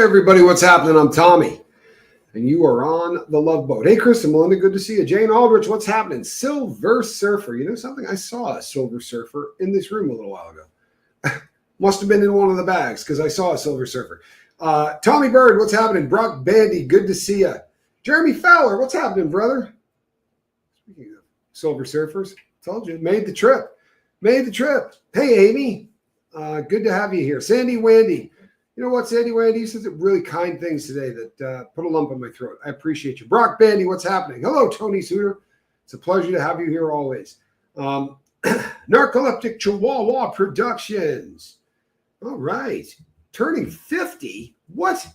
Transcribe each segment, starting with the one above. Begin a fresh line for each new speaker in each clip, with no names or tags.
everybody, what's happening? I'm Tommy, and you are on the Love Boat. Hey, Chris and Melinda, good to see you. Jane Aldrich, what's happening? Silver Surfer. You know something? I saw a Silver Surfer in this room a little while ago. Must have been in one of the bags because I saw a Silver Surfer. Tommy Bird, what's happening? Brock Bandy, good to see you. Jeremy Fowler, what's happening, brother? Speaking of Silver Surfers, told you, made the trip. Made the trip. Hey, Amy, good to have you here. Sandy Wandy. You know what, Sandy Wandy? You said some really kind things today that put a lump in my throat. I appreciate you. Brock Bandy, what's happening? Hello, Tony Suter. It's a pleasure to have you here always. Narcoleptic Chihuahua Productions. All right. Turning 50? What?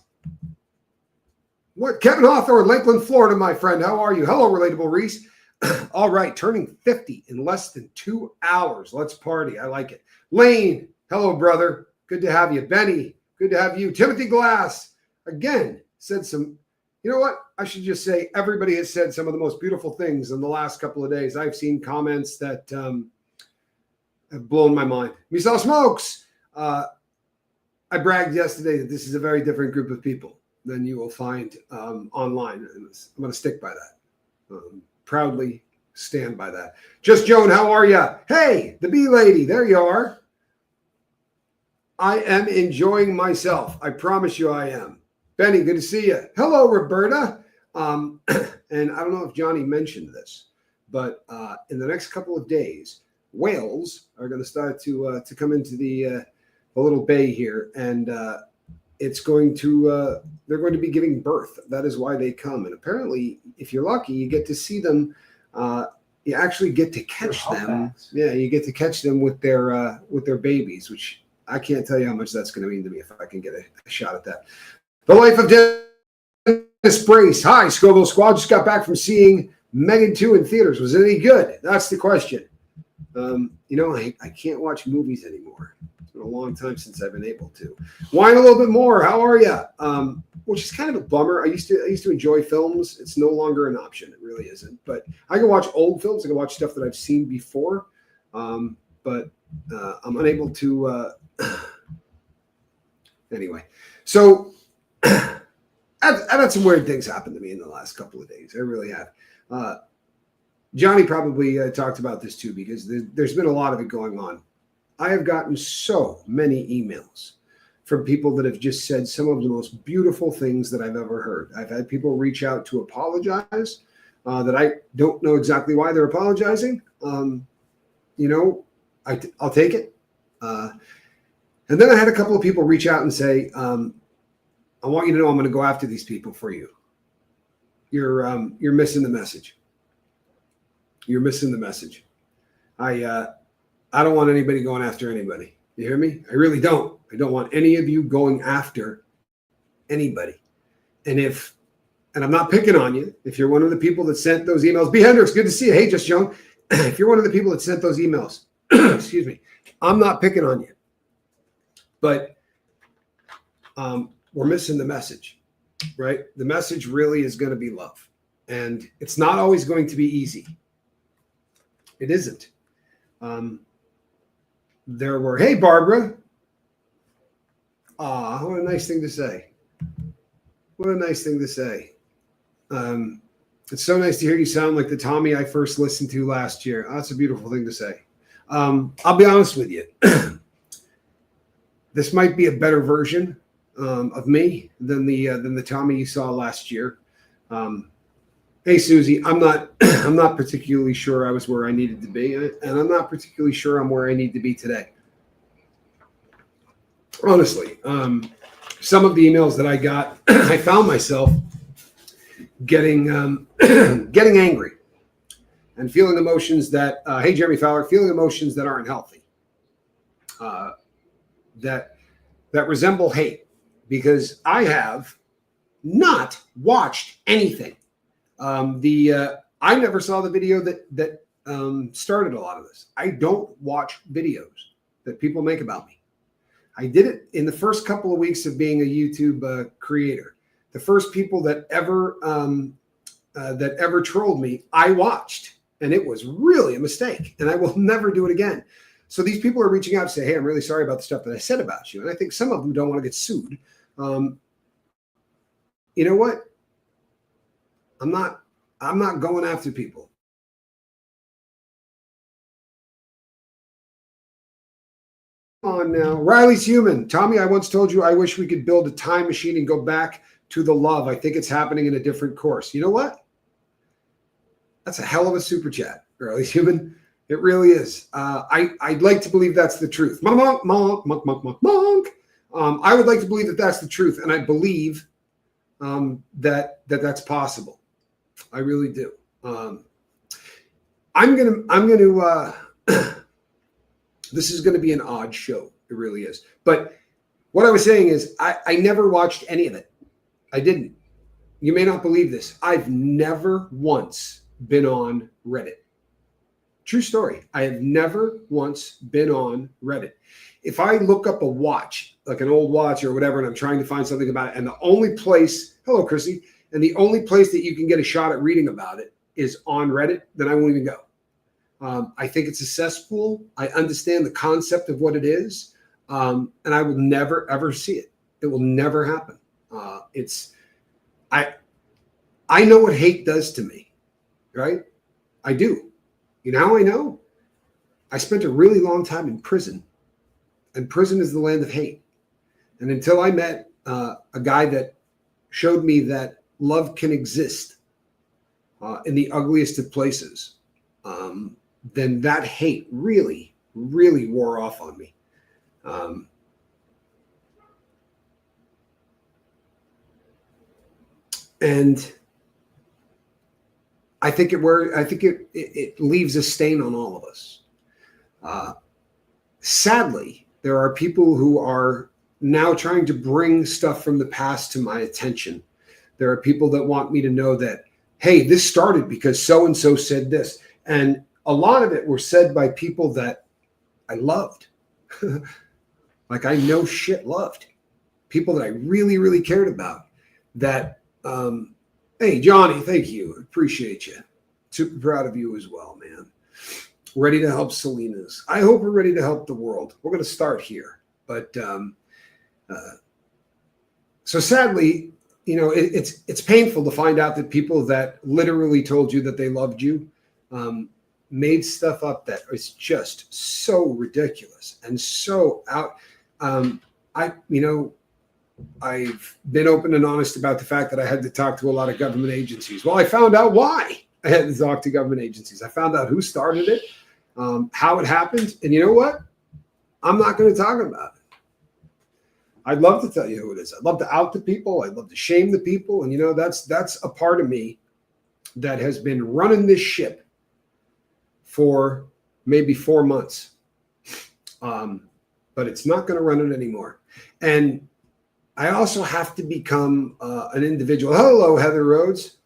What? Kevin Hawthorne, Lakeland, Florida, my friend. How are you? Hello, Relatable Reese. All right. Turning 50 in less than 2 hours. Let's party. I like it. Lane, hello, brother. Good to have you. Benny, good to have you. Timothy Glass, again, said some, you know what? I should just say everybody has said some of the most beautiful things in the last couple of days. I've seen comments that have blown my mind. Misael Smokes, I bragged yesterday that this is a very different group of people than you will find online. And I'm going to stick by that. Proudly stand by that. Just Joan, how are you? Hey, the bee lady, there you are. I am enjoying myself. I promise you I am. Benny, good to see you. Hello, Roberta. And I don't know if Johnny mentioned this, but in the next couple of days, whales are going to start to come into the little bay here, and it's going to they're going to be giving birth. That is why they come. And apparently, if you're lucky, you get to see them. You actually get to catch them. Yeah, you get to catch them with their babies, which I can't tell you how much that's going to mean to me if I can get a shot at that. The Life of Dennis Brace. Hi, Scoville Squad. Just got back from seeing Megan 2 in theaters. Was it any good? That's the question. You know, I can't watch movies anymore. It's been a long time since I've been able to. Whine a little bit more. How are you? Which is kind of a bummer. I used to enjoy films. It's no longer an option. It really isn't. But I can watch old films. I can watch stuff that I've seen before. But I'm unable to. Anyway, so I've had some weird things happen to me in the last couple of days. I really have. Johnny probably talked about this too, because there's been a lot of it going on. I have gotten so many emails from people that have just said some of the most beautiful things that I've ever heard. I've had people reach out to apologize that I don't know exactly why they're apologizing. You know, I'll take it. And then I had a couple of people reach out and say, I want you to know I'm going to go after these people for you. You're missing the message. You're missing the message. I don't want anybody going after anybody. You hear me? I really don't. I don't want any of you going after anybody. And I'm not picking on you. If you're one of the people that sent those emails, B. Hendricks, good to see you. Hey, Just Young. If you're one of the people that sent those emails, excuse me, I'm not picking on you. But we're missing the message, right? The message really is going to be love. And it's not always going to be easy. It isn't. There were, hey, Barbara. What a nice thing to say. What a nice thing to say. It's so nice to hear you sound like the Tommy I first listened to last year. That's a beautiful thing to say. I'll be honest with you. This might be a better version of me than the Tommy you saw last year. Hey, Susie, I'm not particularly sure I was where I needed to be, and I'm not particularly sure I'm where I need to be today. Honestly, some of the emails that I got, I found myself getting angry and feeling emotions that, hey, Jeremy Fowler, feeling emotions that aren't healthy. That resemble hate, because I have not watched anything. I never saw the video that started a lot of this. I don't watch videos that people make about me. I did it in the first couple of weeks of being a YouTube creator. The first people that ever trolled me, I watched, and it was really a mistake, and I will never do it again. So these people are reaching out to say, hey, I'm really sorry about the stuff that I said about you. And I think some of them don't want to get sued. you know what? I'm not going after people. On now. Riley's human. Tommy, I once told you I wish we could build a time machine and go back to the love. I think it's happening in a different course. You know what? That's a hell of a super chat, Riley's human. It really is. I'd like to believe that's the truth. Monk, monk, monk, monk, monk, monk. I would like to believe that that's the truth, and I believe that's possible. I really do. I'm gonna. This is going to be an odd show. It really is. But what I was saying is, I never watched any of it. I didn't. You may not believe this. I've never once been on Reddit. True story. I have never once been on Reddit. If I look up a watch, like an old watch or whatever, and I'm trying to find something about it, and the only place, hello, Chrissy, and the only place that you can get a shot at reading about it is on Reddit, then I won't even go. I think it's a cesspool. I understand the concept of what it is, and I will never, ever see it. It will never happen. I know what hate does to me, right? I do. You know how I know? I spent a really long time in prison, and prison is the land of hate. And until I met a guy that showed me that love can exist in the ugliest of places, then that hate really, really wore off on me. And I think it leaves a stain on all of us. Sadly, there are people who are now trying to bring stuff from the past to my attention. There are people that want me to know that, hey, this started because so-and-so said this. And a lot of it were said by people that I loved. Like I no shit loved. People that I really, really cared about. That, hey, Johnny, thank you. Appreciate you. Super proud of you as well, man. Ready to help Selena's. I hope we're ready to help the world. We're going to start here. But so sadly, you know, it's painful to find out that people that literally told you that they loved you made stuff up that is just so ridiculous and so out. I've been open and honest about the fact that I had to talk to a lot of government agencies. Well, I found out why I had to talk to government agencies. I found out who started it, how it happened. And you know what? I'm not going to talk about it. I'd love to tell you who it is. I'd love to out the people. I'd love to shame the people. And, you know, that's a part of me that has been running this ship for maybe 4 months. But it's not going to run it anymore. And I also have to become an individual. Hello, Heather Rhodes.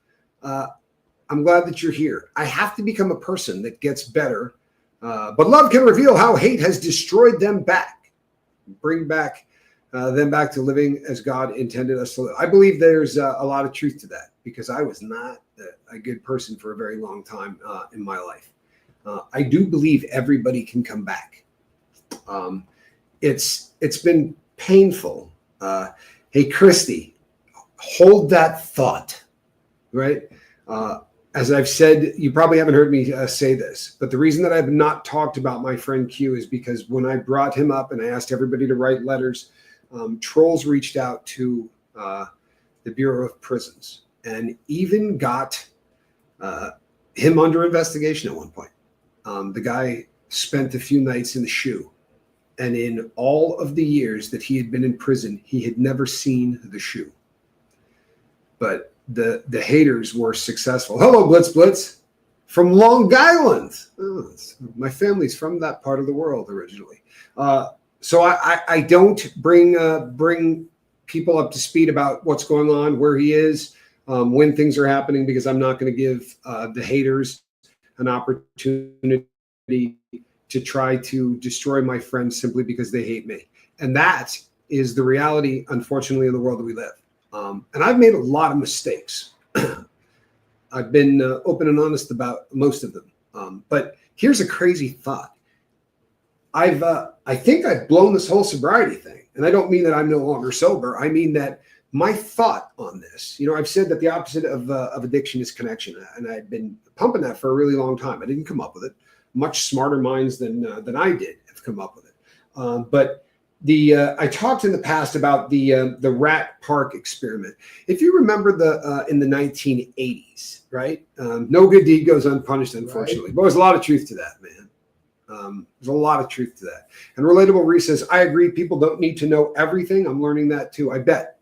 I'm glad that you're here. I have to become a person that gets better. But love can reveal how hate has destroyed them back. Bring back them back to living as God intended us to live. I believe there's a lot of truth to that because I was not a good person for a very long time in my life. I do believe everybody can come back. It's been painful. Hey, Christy, hold that thought, right? As I've said, you probably haven't heard me say this, but the reason that I've not talked about my friend Q is because when I brought him up and I asked everybody to write letters, trolls reached out to the Bureau of Prisons and even got him under investigation at one point. The guy spent a few nights in the shoe. And in all of the years that he had been in prison, he had never seen the shoe. But the haters were successful. Hello, Blitz Blitz from Long Island. Oh, my family's from that part of the world originally. So I don't bring people up to speed about what's going on, where he is, when things are happening, because I'm not going to give the haters an opportunity to try to destroy my friends simply because they hate me. And that is the reality, unfortunately, in the world that we live. And I've made a lot of mistakes. I've been open and honest about most of them. But here's a crazy thought. I think I've blown this whole sobriety thing. And I don't mean that I'm no longer sober. I mean that My thought on this, I've said that the opposite of addiction is connection, and I've been pumping that for a really long time. I didn't come up with it. Much smarter minds than I did have come up with it. But I talked in the past about the rat park experiment. If you remember in the 1980s, right? No good deed goes unpunished, unfortunately. Right. But there's a lot of truth to that, man. There's a lot of truth to that. And Relatable Reese says, I agree. People don't need to know everything. I'm learning that too. I bet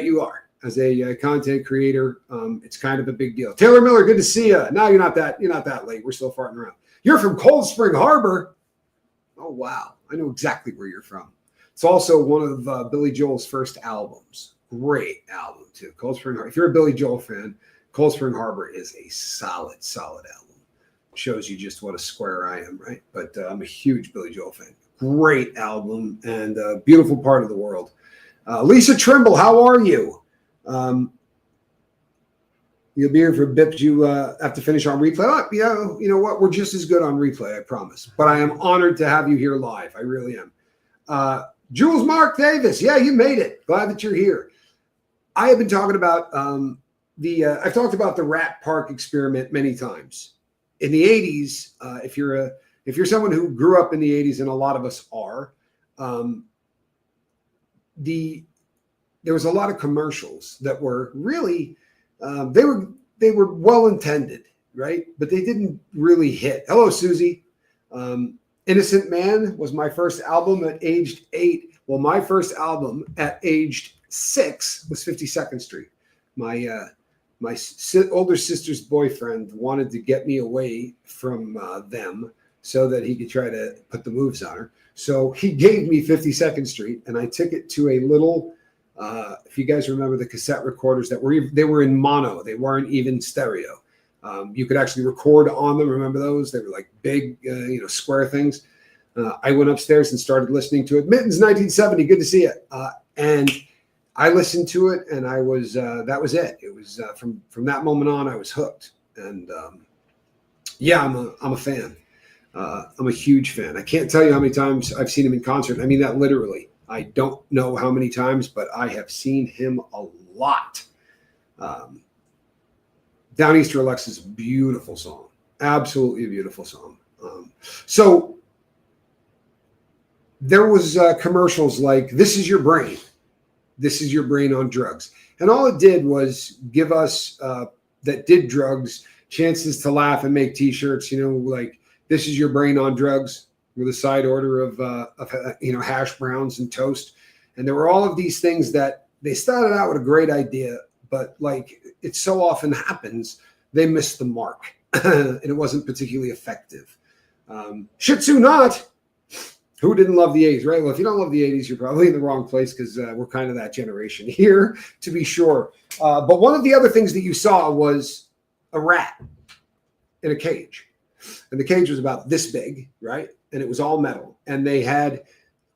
you are. As a content creator, it's kind of a big deal. Taylor Miller, good to see you. No, you're not that late. We're still farting around. You're from Cold Spring Harbor. Oh, wow. I know exactly where you're from. It's also one of Billy Joel's first albums. Great album, too. Cold Spring Harbor. If you're a Billy Joel fan, Cold Spring Harbor is a solid album. Shows you just what a square I am, right? But I'm a huge Billy Joel fan. Great album and a beautiful part of the world. Lisa Trimble, how are you? You'll be here for a bit. You have to finish on replay. Oh, yeah, you know what? We're just as good on replay, I promise. But I am honored to have you here live. I really am. Jules Mark Davis. Yeah, you made it. Glad that you're here. I have been talking about I've talked about the rat park experiment many times. In the 80s, if you're someone who grew up in the 80s, and a lot of us are, there was a lot of commercials that were really they were well intended, right? But they didn't really hit. Hello, Susie. Innocent Man was my first album at aged 8. Well, my first album at aged 6 was 52nd Street. My older sister's boyfriend wanted to get me away from them so that he could try to put the moves on her. So he gave me 52nd Street, and I took it to a little, if you guys remember the cassette recorders they were in mono. They weren't even stereo. You could actually record on them. Remember those? They were like big, square things. I went upstairs and started listening to it. Mittens 1970, good to see you. And I listened to it, and I was that was it. It was from that moment on, I was hooked. And yeah, I'm a fan. I'm a huge fan. I can't tell you how many times I've seen him in concert. I mean that literally. I don't know how many times, but I have seen him a lot. Downeaster Alexis is a beautiful song. Absolutely a beautiful song. So there was commercials like, this is your brain. This is your brain on drugs. And all it did was give us that did drugs chances to laugh and make T-shirts, like, this is your brain on drugs, with a side order of hash browns and toast. And there were all of these things that they started out with a great idea, but like it so often happens, they missed the mark and it wasn't particularly effective. Shih Tzu not. Who didn't love the 80s, right? Well, if you don't love the 80s, you're probably in the wrong place because we're kind of that generation here, to be sure. But one of the other things that you saw was a rat in a cage. And the cage was about this big, right? And it was all metal. And they had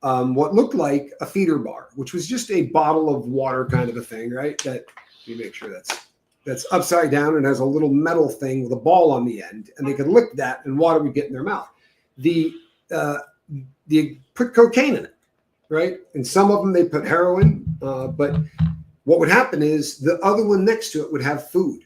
what looked like a feeder bar, which was just a bottle of water kind of a thing, right? That, let me make sure that's upside down and has a little metal thing with a ball on the end. And they could lick that and water would get in their mouth. They put cocaine in it, right? And some of them they put heroin. But what would happen is the other one next to it would have food.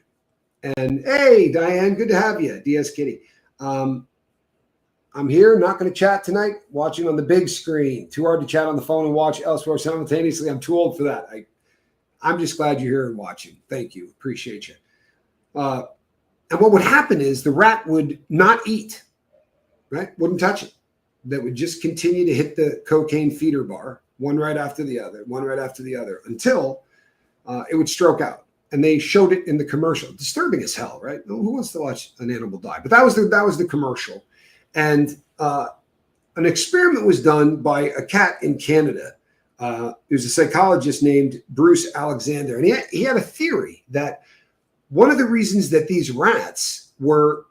And hey, Diane, good to have you. DS Kitty. I'm here, not going to chat tonight, watching on the big screen. Too hard to chat on the phone and watch elsewhere simultaneously. I'm too old for that. I'm just glad you're here and watching. Thank you. Appreciate you. And what would happen is the rat would not eat, right? Wouldn't touch it. That would just continue to hit the cocaine feeder bar, one right after the other, until it would stroke out. And they showed it in the commercial. Disturbing as hell, right? Who wants to watch an animal die? But that was the commercial. And an experiment was done by a cat in Canada. There's a psychologist named Bruce Alexander. And he had a theory that one of the reasons that these rats were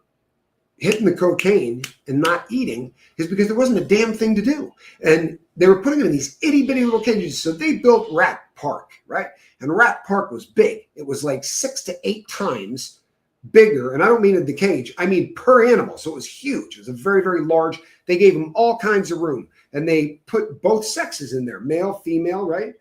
hitting the cocaine and not eating is because there wasn't a damn thing to do. And they were putting them in these itty bitty little cages. So they built Rat Park, right? And Rat Park was big. It was like 6 to 8 times bigger. And I don't mean in the cage, I mean per animal. So it was huge. It was a very, very large. They gave them all kinds of room. And they put both sexes in there, male, female, right?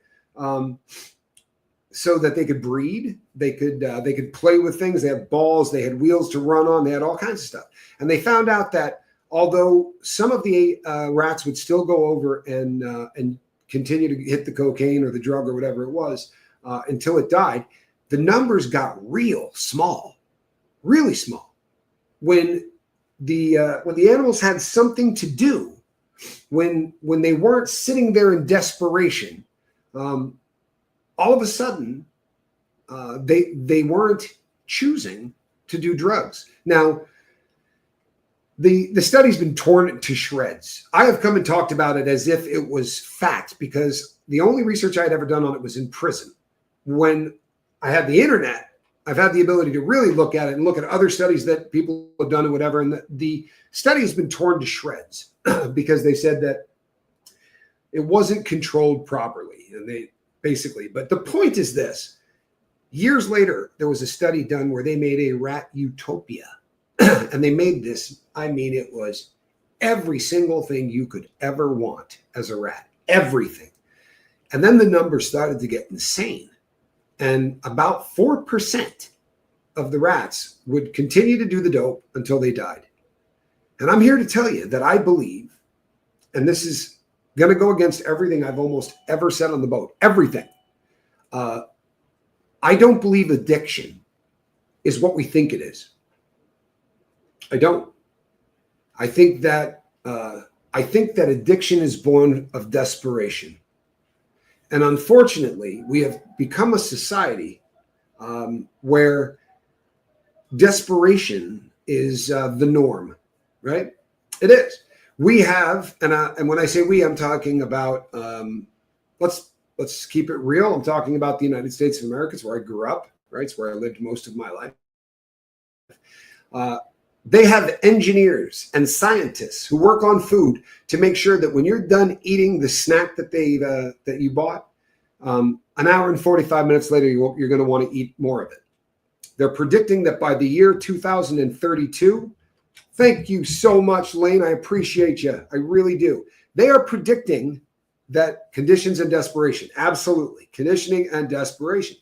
so that they could breed. They could play with things. They had balls. They had wheels to run on. They had all kinds of stuff. And they found out that although some of the rats would still go over and continue to hit the cocaine or the drug or whatever it was until it died, the numbers got real small, really small. When the animals had something to do, when they weren't sitting there in desperation, all of a sudden they weren't choosing to do drugs. Now, the study's been torn to shreds. I have come and talked about it as if it was fact, because the only research I had ever done on it was in prison. When I had the internet, I've had the ability to really look at it and look at other studies that people have done and whatever. And the study has been torn to shreds because they said that it wasn't controlled properly. And they basically, but the point is this: years later, there was a study done where they made a rat utopia. And they made this, I mean, it was every single thing you could ever want as a rat, everything. And then the numbers started to get insane. And about 4% of the rats would continue to do the dope until they died. And I'm here to tell you that I believe, and this is going to go against everything I've almost ever said on the boat, everything. I don't believe addiction is what we think it is. I don't. I think that addiction is born of desperation. And unfortunately, we have become a society where desperation is the norm, right? It is. We have, and when I say we, I'm talking about, let's keep it real. I'm talking about the United States of America. It's where I grew up, right? It's where I lived most of my life. They have engineers and scientists who work on food to make sure that when you're done eating the snack that that you bought, an hour and 45 minutes later, you're going to want to eat more of it. They're predicting that by the year 2032, thank you so much, Lane. I appreciate you. I really do. They are predicting that conditions and desperation, absolutely, conditioning and desperation.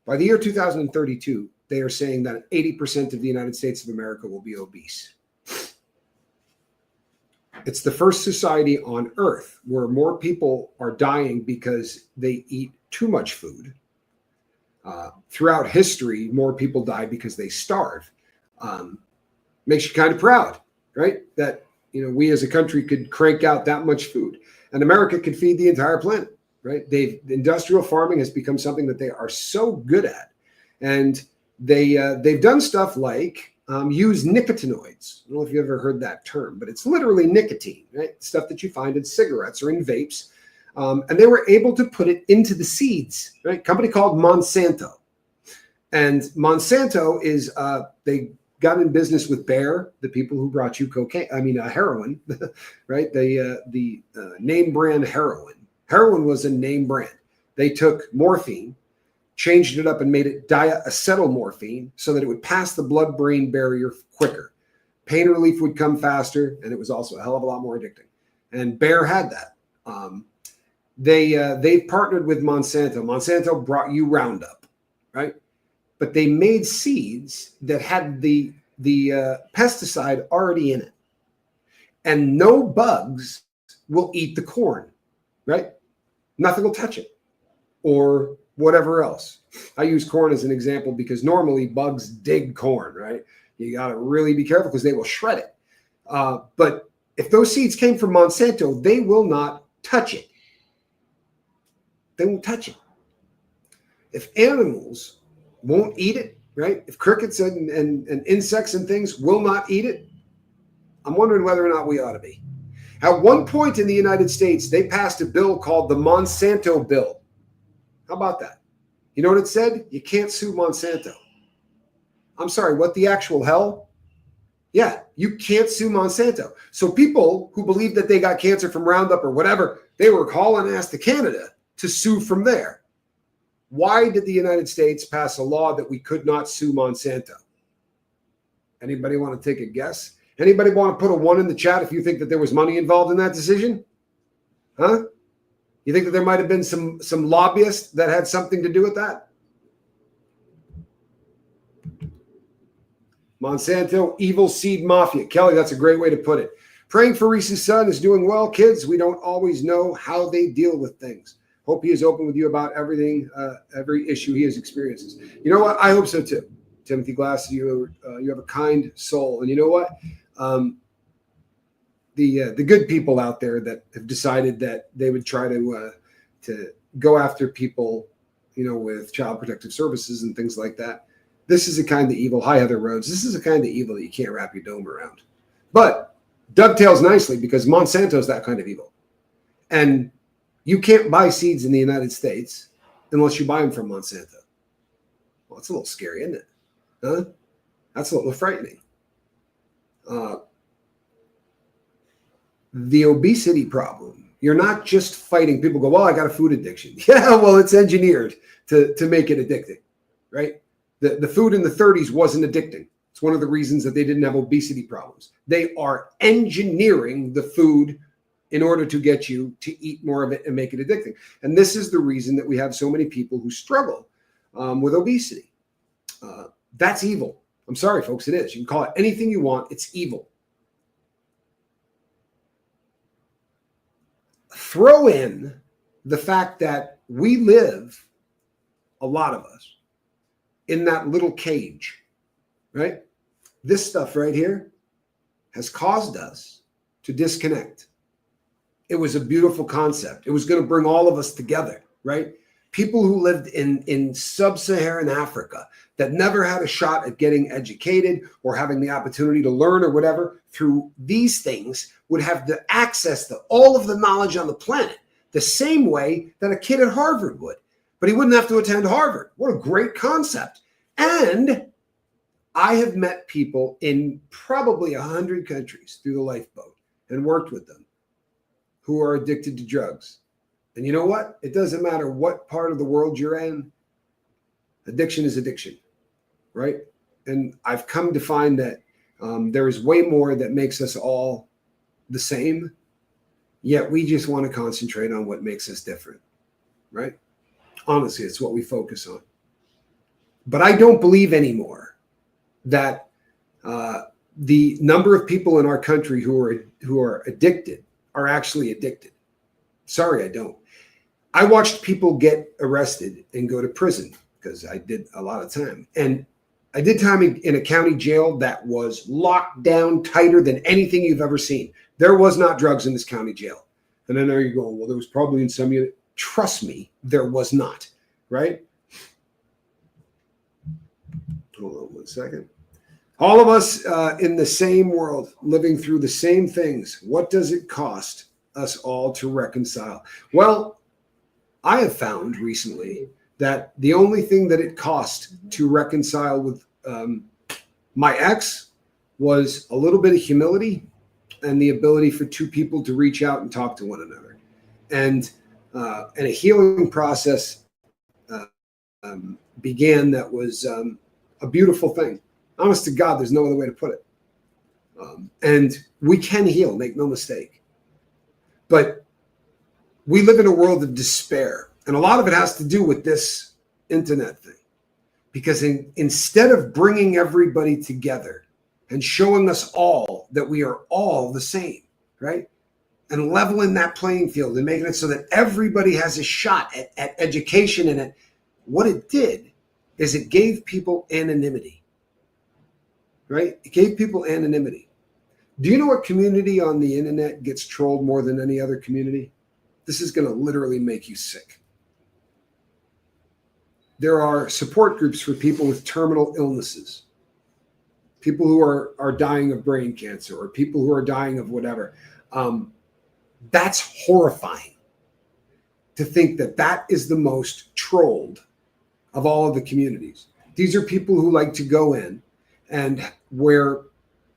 By the year 2032, they are saying that 80% of the United States of America will be obese. It's the first society on earth where more people are dying because they eat too much food. Throughout history, more people die because they starve. Makes you kind of proud, right? That, we as a country could crank out that much food, and America could feed the entire planet, right? Industrial farming has become something that they are so good at. And they've done stuff like use nicotinoids. I don't know if you ever heard that term, but it's literally nicotine, right? Stuff that you find in cigarettes or in vapes. And they were able to put it into the seeds, right? A company called Monsanto. And Monsanto is, they got in business with Bayer, the people who brought you heroin, right? The name brand heroin. Heroin was a name brand. They took morphine, changed it up and made it diacetylmorphine so that it would pass the blood-brain barrier quicker. Pain relief would come faster, and it was also a hell of a lot more addicting. And Bayer had that. They partnered with Monsanto. Monsanto brought you Roundup, right? But they made seeds that had the pesticide already in it. And no bugs will eat the corn, right? Nothing will touch it. Or whatever else. I use corn as an example because normally bugs dig corn, right? You got to really be careful because they will shred it. But if those seeds came from Monsanto, they will not touch it. They won't touch it. If animals won't eat it, right? If crickets and insects and things will not eat it, I'm wondering whether or not we ought to be. At one point in the United States, they passed a bill called the Monsanto Bill. How about that? You know what it said? You can't sue Monsanto. I'm sorry, what the actual hell? Yeah, you can't sue Monsanto. So people who believe that they got cancer from Roundup or whatever, they were hauling ass to Canada to sue from there. Why did the United States pass a law that we could not sue Monsanto? Anybody want to take a guess? Anybody want to put a 1 in the chat if you think that there was money involved in that decision? Huh? You think that there might have been some lobbyists that had something to do with that? Monsanto, evil seed mafia. Kelly, that's a great way to put it. Praying for Reese's son is doing well. Kids, we don't always know how they deal with things. Hope he is open with you about everything, every issue he has experiences. You know what? I hope so too. Timothy Glass, you have a kind soul. And you know what? The good people out there that have decided that they would try to go after people, with child protective services and things like that. This is a kind of evil. Hi, Heather Rhodes. This is a kind of evil that you can't wrap your dome around. But dovetails nicely because Monsanto is that kind of evil. And you can't buy seeds in the United States unless you buy them from Monsanto. Well, it's a little scary, isn't it? Huh? That's a little frightening. The obesity problem. You're not just fighting. People go, well, I got a food addiction. Yeah, well, it's engineered to make it addicting, right? The food in the 30s wasn't addicting. It's one of the reasons that they didn't have obesity problems. They are engineering the food in order to get you to eat more of it and make it addicting. And this is the reason that we have so many people who struggle with obesity. That's evil. I'm sorry, folks, it is. You can call it anything you want. It's evil. Throw in the fact that we live, a lot of us, in that little cage, right? This stuff right here has caused us to disconnect. It was a beautiful concept. It was going to bring all of us together, right? People who lived in sub-Saharan Africa that never had a shot at getting educated or having the opportunity to learn or whatever through these things would have the access to all of the knowledge on the planet the same way that a kid at Harvard would. But he wouldn't have to attend Harvard. What a great concept. And I have met people in probably 100 countries through the lifeboat and worked with them who are addicted to drugs. And you know what? It doesn't matter what part of the world you're in. Addiction is addiction, right? And I've come to find that there is way more that makes us all the same, yet we just want to concentrate on what makes us different, right? Honestly, it's what we focus on. But I don't believe anymore that the number of people in our country who are addicted are actually addicted. Sorry, I don't. I watched people get arrested and go to prison because I did a lot of time. And I did time in a county jail that was locked down tighter than anything you've ever seen. There was not drugs in this county jail. And I know you're going, well, there was probably in some unit. Trust me, there was not, right? Hold on one second. All of us in the same world, living through the same things. What does it cost us all to reconcile? Well, I have found recently that the only thing that it cost to reconcile with my ex was a little bit of humility and the ability for two people to reach out and talk to one another. And a healing process began that was a beautiful thing. Honest to God, there's no other way to put it. And we can heal, make no mistake. But we live in a world of despair. And a lot of it has to do with this internet thing. Because instead of bringing everybody together and showing us all that we are all the same, right? And leveling that playing field and making it so that everybody has a shot at education in it, what it did is it gave people anonymity, right? It gave people anonymity. Do you know what community on the internet gets trolled more than any other community? This is going to literally make you sick. There are support groups for people with terminal illnesses, people who are dying of brain cancer or people who are dying of whatever. That's horrifying to think that that is the most trolled of all of the communities. These are people who like to go in and where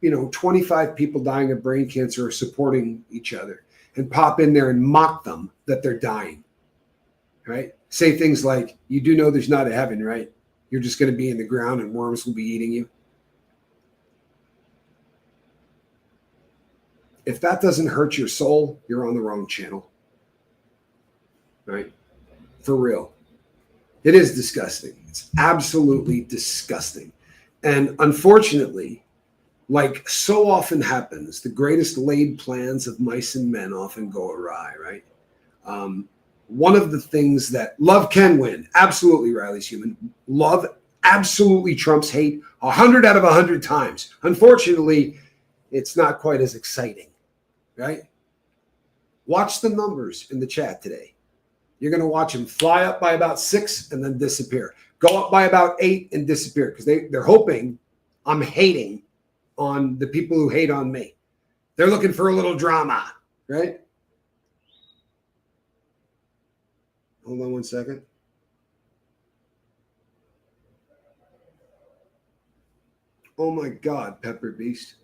25 people dying of brain cancer are supporting each other and pop in there and mock them that they're dying, right? Say things like, you do know there's not a heaven, right? You're just going to be in the ground and worms will be eating you. If that doesn't hurt your soul, you're on the wrong channel. right? For real. It is disgusting. It's absolutely disgusting. And unfortunately, like so often happens, the greatest laid plans of mice and men often go awry, right? One of the things that love can win, absolutely, Riley's human. Love absolutely trumps hate 100 out of 100 times. Unfortunately, it's not quite as exciting, right? Watch the numbers in the chat today. You're going to watch them fly up by about 6 and then disappear. Go up by about 8 and disappear because they're hoping I'm hating on the people who hate on me. They're looking for a little drama, right? Hold on one second. Oh my God, Pepper Beast.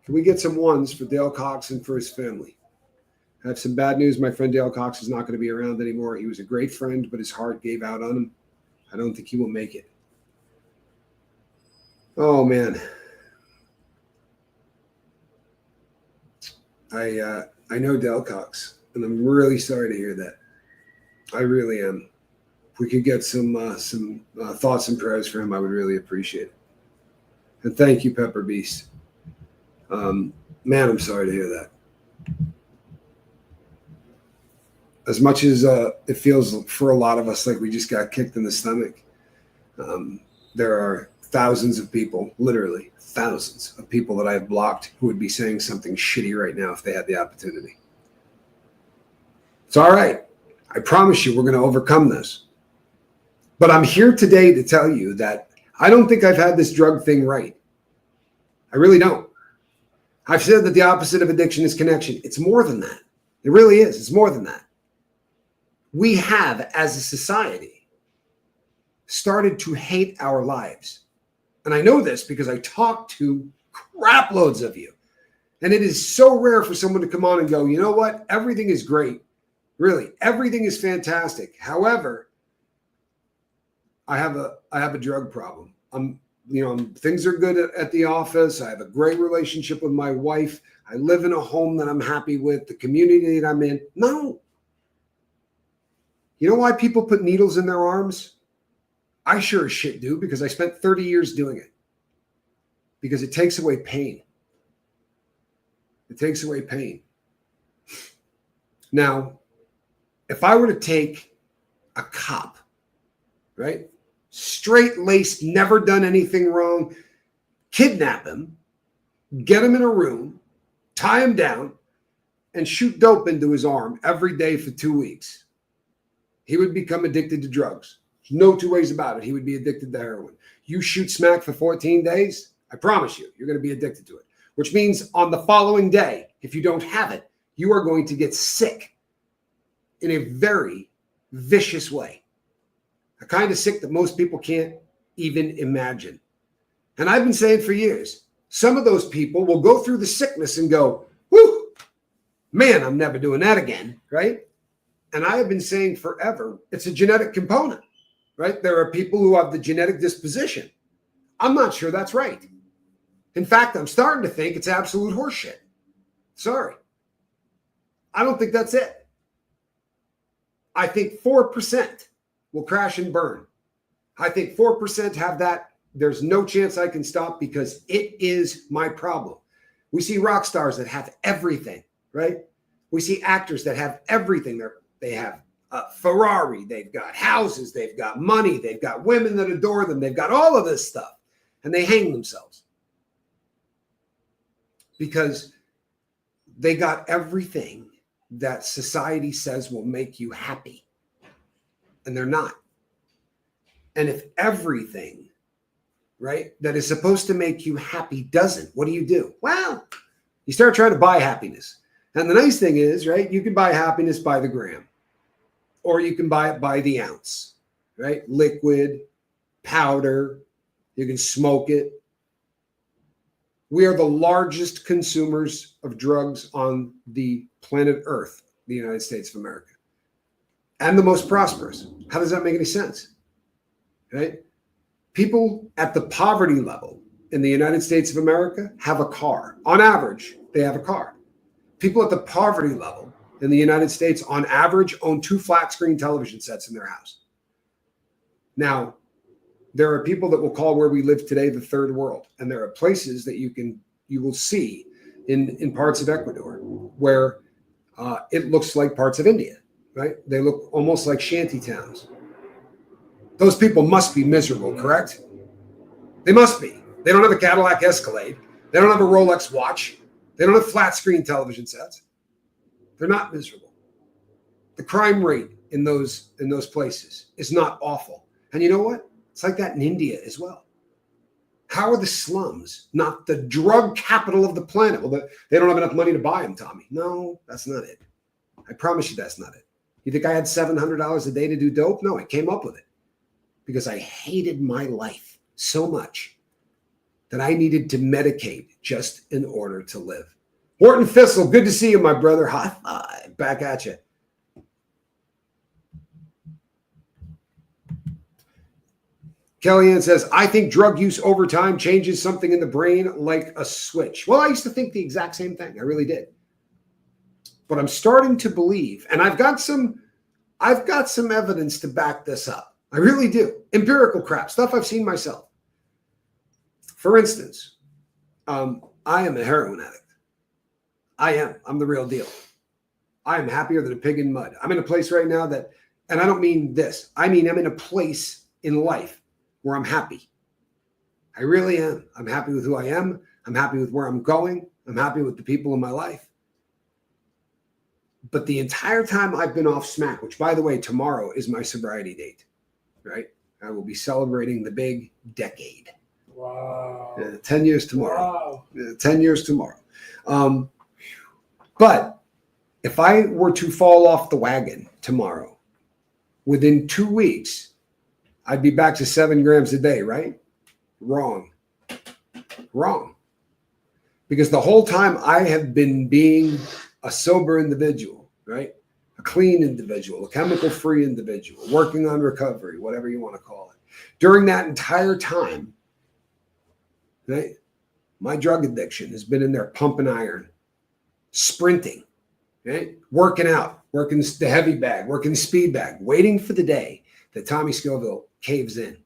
Can we get some ones for Dale Cox and for his family? I have some bad news. My friend Dale Cox is not going to be around anymore. He was a great friend, but his heart gave out on him. I don't think he will make it. Oh, man. I know Dale Cox, and I'm really sorry to hear that. I really am. If we could get some thoughts and prayers for him, I would really appreciate it. And thank you, Pepper Beast. Man, I'm sorry to hear that. As much as it feels for a lot of us like we just got kicked in the stomach, there are thousands of people, literally thousands of people that I've blocked who would be saying something shitty right now if they had the opportunity. It's all right. I promise you we're going to overcome this. But I'm here today to tell you that I don't think I've had this drug thing right. I really don't. I've said that the opposite of addiction is connection. It's more than that. It really is. It's more than that. We have, as a society, started to hate our lives. And I know this because I talk to crap loads of you. And it is so rare for someone to come on and go, you know what? Everything is great. Really, everything is fantastic. However, I have a drug problem. Things are good at the office. I have a great relationship with my wife. I live in a home that I'm happy with, the community that I'm in. No. You know why people put needles in their arms? I sure as shit do, because I spent 30 years doing it. Because it takes away pain. It takes away pain. Now, if I were to take a cop, right? Straight-laced, never done anything wrong, kidnap him, get him in a room, tie him down, and shoot dope into his arm every day for 2 weeks. He would become addicted to drugs. No two ways about it. He would be addicted to heroin. You shoot smack for 14 days, I promise you, you're going to be addicted to it. Which means on the following day, if you don't have it, you are going to get sick in a very vicious way. A kind of sick that most people can't even imagine. And I've been saying for years, some of those people will go through the sickness and go, whoo, man, I'm never doing that again, right? And I have been saying forever, it's a genetic component, right? There are people who have the genetic disposition. I'm not sure that's right. In fact, I'm starting to think it's absolute horseshit. Sorry. I don't think that's it. I think 4% will crash and burn. I think 4% have that. There's no chance I can stop because it is my problem. We see rock stars that have everything, right? We see actors that have everything. They have a Ferrari, they've got houses, they've got money, they've got women that adore them, they've got all of this stuff, and they hang themselves because they got everything that society says will make you happy, and they're not. And if everything, right, that is supposed to make you happy doesn't, what do? Well, you start trying to buy happiness. And the nice thing is, right, you can buy happiness by the gram, or you can buy it by the ounce, right? Liquid, powder, you can smoke it. We are the largest consumers of drugs on the planet Earth, the United States of America, and the most prosperous. How does that make any sense? Right? People at the poverty level in the United States of America have a car. On average, they have a car. People at the poverty level in the United States, on average, own 2 flat screen television sets in their house. Now, there are people that will call where we live today the third world. And there are places that you will see in parts of Ecuador where it looks like parts of India, right? They look almost like shanty towns. Those people must be miserable, correct? They must be. They don't have a Cadillac Escalade. They don't have a Rolex watch. They don't have flat screen television sets. They're not miserable. The crime rate in those places is not awful. And you know what? It's like that in India as well. How are the slums not the drug capital of the planet? Well, they don't have enough money to buy them, Tommy. No, that's not it. I promise you that's not it. You think I had $700 a day to do dope? No, I came up with it because I hated my life so much that I needed to medicate just in order to live. Horton Thistle, good to see you, my brother. High five. Back at you. Kellyanne says, I think drug use over time changes something in the brain like a switch. Well, I used to think the exact same thing. I really did. But I'm starting to believe, and I've got some evidence to back this up. I really do. Empirical crap, stuff I've seen myself. For instance, I am a heroin addict. I am. I'm the real deal. I am happier than a pig in mud. I'm in a place right now that, and I don't mean this, I mean I'm in a place in life where I'm happy. I really am. I'm happy with who I am. I'm happy with where I'm going. I'm happy with the people in my life. But the entire time I've been off smack, which by the way, tomorrow is my sobriety date, right? I will be celebrating the big decade.
Wow.
10 years tomorrow.
Wow.
10 years tomorrow. But if I were to fall off the wagon tomorrow, within 2 weeks, I'd be back to 7 grams a day, right? Wrong. Because the whole time I have been being a sober individual, right? A clean individual, a chemical-free individual, working on recovery, whatever you want to call it. During that entire time, right, my drug addiction has been in there pumping iron, sprinting, right? Working out, working the heavy bag, working the speed bag, waiting for the day that Tommy Scoville caves in,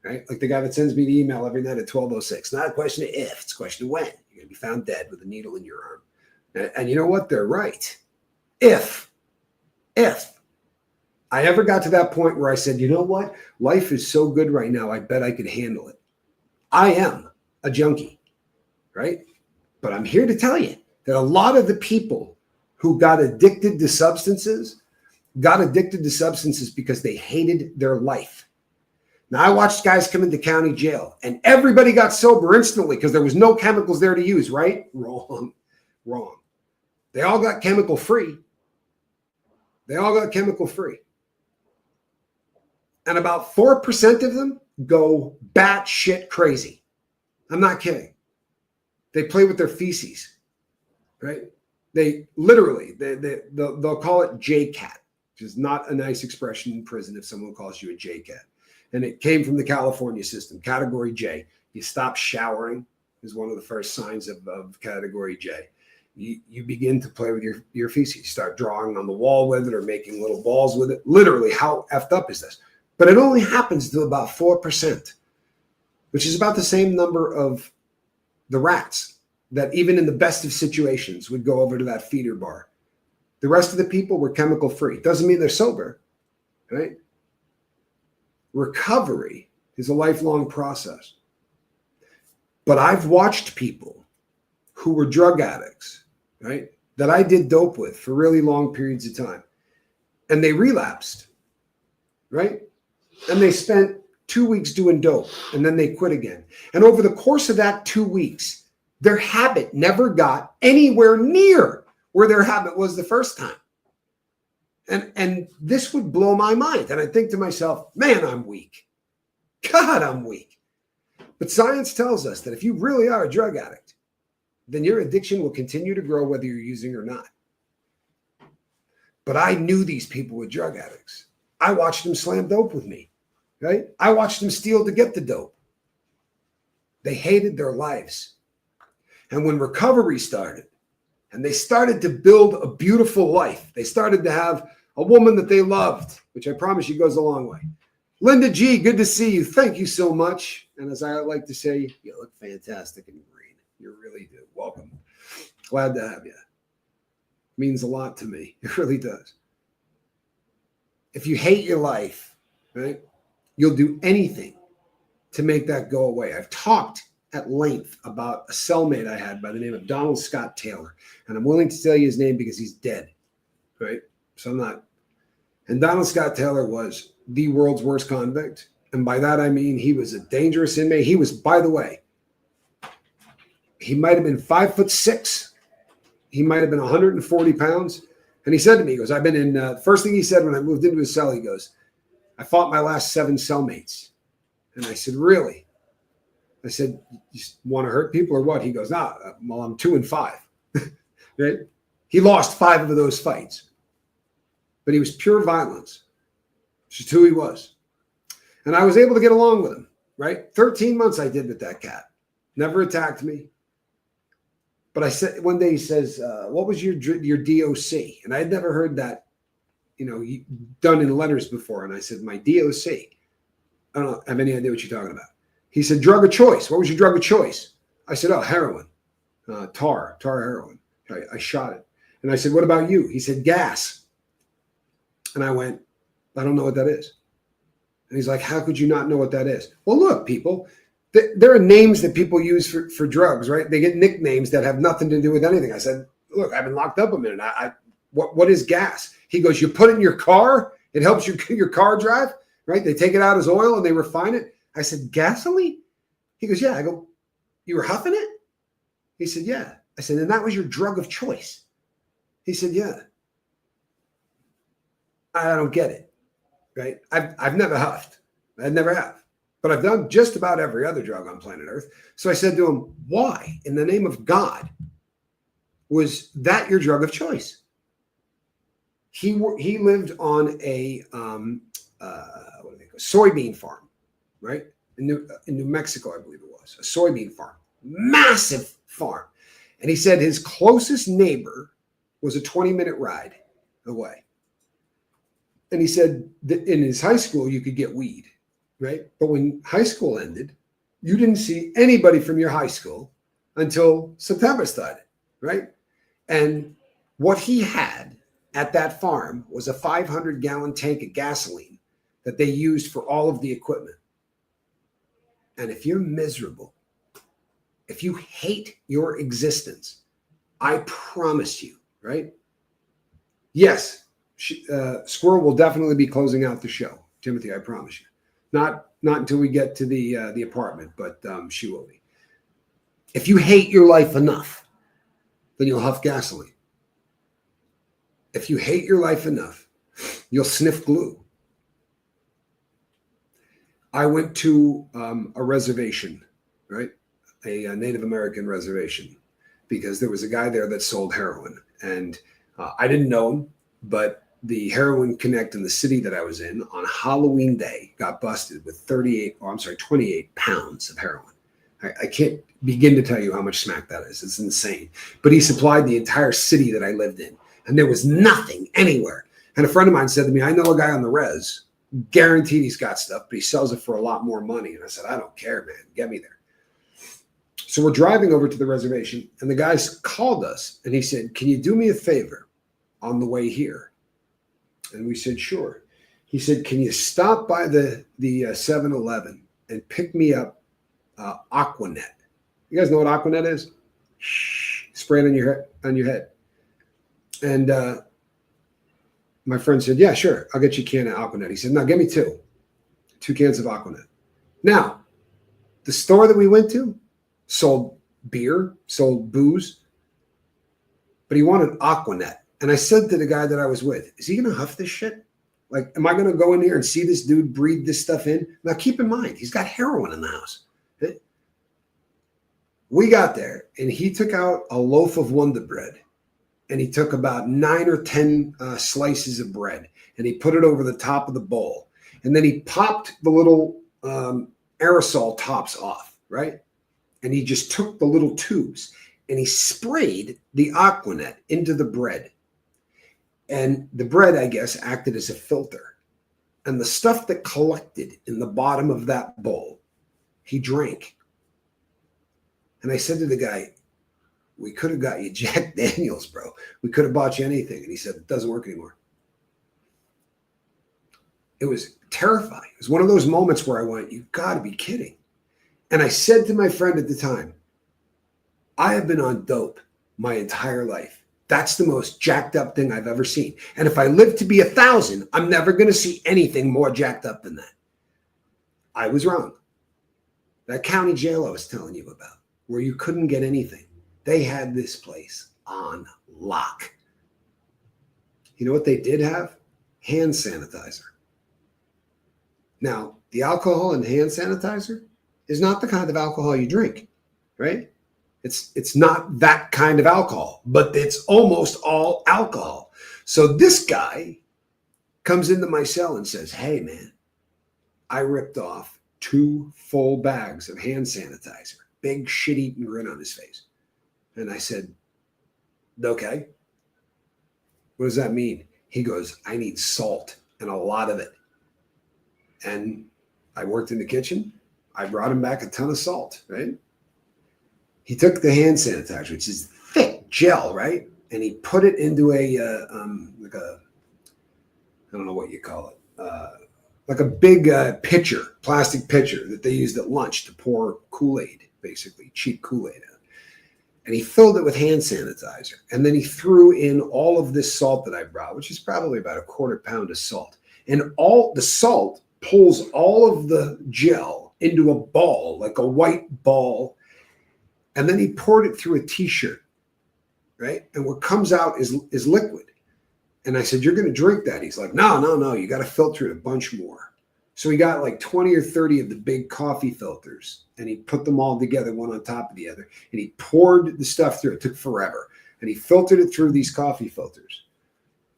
right? Like the guy that sends me the email every night at 12:06. Not a question of if, it's a question of when. You're going to be found dead with a needle in your arm. And you know what? They're right. If I ever got to that point where I said, you know what? Life is so good right now, I bet I could handle it. I am a junkie, right? But I'm here to tell you that a lot of the people who got addicted to substances because they hated their life. Now, I watched guys come into county jail and everybody got sober instantly because there was no chemicals there to use, right? Wrong. They all got chemical free. And about 4% of them go batshit crazy. I'm not kidding. They play with their feces, right? They literally, they'll call it JCAT, which is not a nice expression in prison if someone calls you a JCAT. And it came from the California system, category J. You stop showering is one of the first signs of category J. You begin to play with your feces. You start drawing on the wall with it or making little balls with it. Literally, how effed up is this? But it only happens to about 4%, which is about the same number of the rats that even in the best of situations would go over to that feeder bar. The rest of the people were chemical free. Doesn't mean they're sober, right? Recovery is a lifelong process. But I've watched people who were drug addicts, right, that I did dope with for really long periods of time. And they relapsed, right? And they spent 2 weeks doing dope and then they quit again. And over the course of that 2 weeks, their habit never got anywhere near where their habit was the first time. And this would blow my mind. And I think to myself, man, I'm weak. God, I'm weak. But science tells us that if you really are a drug addict, then your addiction will continue to grow whether you're using or not. But I knew these people were drug addicts. I watched them slam dope with me, right? I watched them steal to get the dope. They hated their lives. And when recovery started, and they started to build a beautiful life. They started to have a woman that they loved, which I promise you goes a long way. Linda G, good to see you. Thank you so much. And as I like to say, you look fantastic in green. You really do. Welcome. Glad to have you. Means a lot to me. It really does. If you hate your life, right, you'll do anything to make that go away. I've talked at length about a cellmate I had by the name of Donald Scott Taylor. And I'm willing to tell you his name because he's dead, right? So I'm not. And Donald Scott Taylor was the world's worst convict. And by that, I mean he was a dangerous inmate. He was, by the way, he might have been 5'6". He might have been 140 pounds. And he said to me, he goes, I've been in, first thing he said when I moved into his cell, he goes, I fought my last 7 cellmates. And I said, really? I said, you want to hurt people or what? He goes, nah, well, I'm 2 and 5. Right? He lost 5 of those fights. But he was pure violence. It's just who he was. And I was able to get along with him, right? 13 months I did with that cat. Never attacked me. But I said, one day he says, what was your DOC? And I had never heard that, done in letters before. And I said, my DOC. I don't have any idea what you're talking about. He said, drug of choice. What was your drug of choice? I said, oh, heroin, tar heroin. I shot it. And I said, what about you? He said, gas. And I went, I don't know what that is. And he's like, how could you not know what that is? Well, look, people, there are names that people use for drugs, right? They get nicknames that have nothing to do with anything. I said, look, I've been locked up a minute. What is gas? He goes, you put it in your car. It helps your car drive, right? They take it out as oil and they refine it. I said, gasoline? He goes, yeah. I go, you were huffing it? He said, yeah. I said, and that was your drug of choice? He said, yeah. I don't get it, right? I've never huffed. I never have. But I've done just about every other drug on planet Earth. So I said to him, why, in the name of God, was that your drug of choice? He lived on a soybean farm, right? In New Mexico, I believe it was. A soybean farm. Massive farm. And he said his closest neighbor was a 20-minute ride away. And he said that in his high school, you could get weed, right? But when high school ended, you didn't see anybody from your high school until September started, right? And what he had at that farm was a 500-gallon tank of gasoline that they used for all of the equipment. And if you're miserable, if you hate your existence, I promise you, right? Yes, Squirrel will definitely be closing out the show, Timothy. I promise you. Not until we get to the apartment, but she will be. If you hate your life enough, then you'll huff gasoline. If you hate your life enough, you'll sniff glue. I went to a reservation, right? A Native American reservation, because there was a guy there that sold heroin. And I didn't know him, but the heroin connect in the city that I was in on Halloween day got busted with 28 pounds of heroin. I can't begin to tell you how much smack that is. It's insane. But he supplied the entire city that I lived in, and there was nothing anywhere. And a friend of mine said to me, I know a guy on the res, guaranteed he's got stuff, but he sells it for a lot more money. And I said, I don't care, man. Get me there. So we're driving over to the reservation, and the guys called us, and he said, can you do me a favor on the way here? And we said, sure. He said, can you stop by the 7-Eleven and pick me up Aquanet? You guys know what Aquanet is? Spray it on your head. And my friend said, yeah, sure. I'll get you a can of Aquanet. He said, no, give me 2 cans of Aquanet. Now, the store that we went to sold beer, sold booze, but he wanted Aquanet. And I said to the guy that I was with, is he going to huff this shit? Like, am I going to go in here and see this dude breathe this stuff in? Now, keep in mind, he's got heroin in the house. We got there, and he took out a loaf of Wonder Bread, and he took about 9 or 10 slices of bread, and he put it over the top of the bowl. And then he popped the little aerosol tops off, right? And he just took the little tubes, and he sprayed the Aquanet into the bread. And the bread, I guess, acted as a filter. And the stuff that collected in the bottom of that bowl, he drank. And I said to the guy, we could have got you Jack Daniels, bro. We could have bought you anything. And he said, it doesn't work anymore. It was terrifying. It was one of those moments where I went, you've got to be kidding. And I said to my friend at the time, I have been on dope my entire life. That's the most jacked up thing I've ever seen. And if I live to be 1,000, I'm never going to see anything more jacked up than that. I was wrong. That county jail I was telling you about, where you couldn't get anything, they had this place on lock. You know what they did have? Hand sanitizer. Now, the alcohol in hand sanitizer is not the kind of alcohol you drink, right? It's not that kind of alcohol, but it's almost all alcohol. So this guy comes into my cell and says, hey, man, I ripped off 2 full bags of hand sanitizer. Big shit-eating grin on his face. And I said, okay. What does that mean? He goes, I need salt and a lot of it. And I worked in the kitchen. I brought him back a ton of salt, right? He took the hand sanitizer, which is thick gel, right? And he put it into I don't know what you call it, like a big pitcher, plastic pitcher that they used at lunch to pour Kool-Aid, basically, cheap Kool-Aid out. And he filled it with hand sanitizer. And then he threw in all of this salt that I brought, which is probably about a 1/4 pound of salt. And all the salt pulls all of the gel into a ball, like a white ball. And then he poured it through a t-shirt, right? And what comes out is liquid. And I said, you're going to drink that? He's like, no, you got to filter it a bunch more. So he got like 20 or 30 of the big coffee filters, and he put them all together, one on top of the other, and he poured the stuff through. It took forever. And he filtered it through these coffee filters.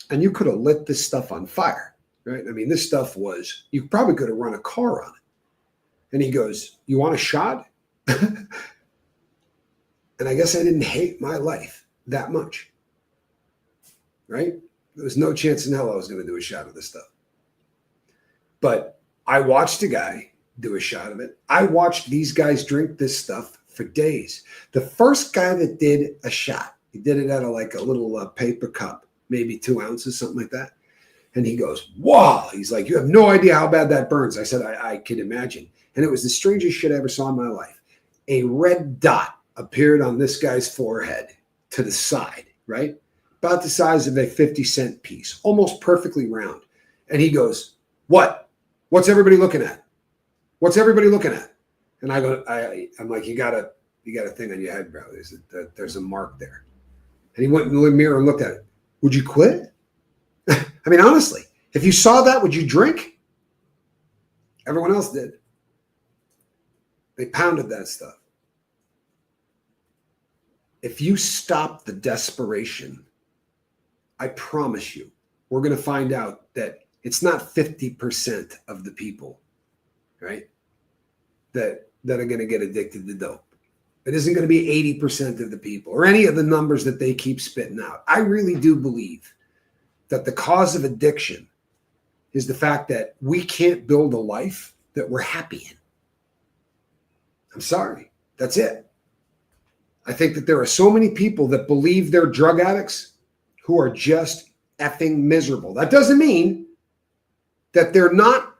And you could have lit this stuff on fire, right? I mean, this stuff was, you probably could have run a car on it. And he goes, you want a shot? And I guess I didn't hate my life that much, right? There was no chance in hell I was going to do a shot of this stuff. But I watched a guy do a shot of it. I watched these guys drink this stuff for days. The first guy that did a shot, he did it out of like a little paper cup, maybe 2 ounces, something like that. And he goes, wow. He's like, you have no idea how bad that burns. I said, I can imagine. And it was the strangest shit I ever saw in my life. A red dot appeared on this guy's forehead to the side, right? About the size of a 50-cent piece, almost perfectly round. And he goes, what? What's everybody looking at? What's everybody looking at? And I go, I'm like, you got a thing on your head, bro. There's a mark there. And he went in the mirror and looked at it. Would you quit? I mean, honestly, if you saw that, would you drink? Everyone else did. They pounded that stuff. If you stop the desperation, I promise you, we're going to find out that it's not 50% of the people, right, that are going to get addicted to dope. It isn't going to be 80% of the people or any of the numbers that they keep spitting out. I really do believe that the cause of addiction is the fact that we can't build a life that we're happy in. I'm sorry. That's it. I think that there are so many people that believe they're drug addicts who are just effing miserable. That doesn't mean that they're not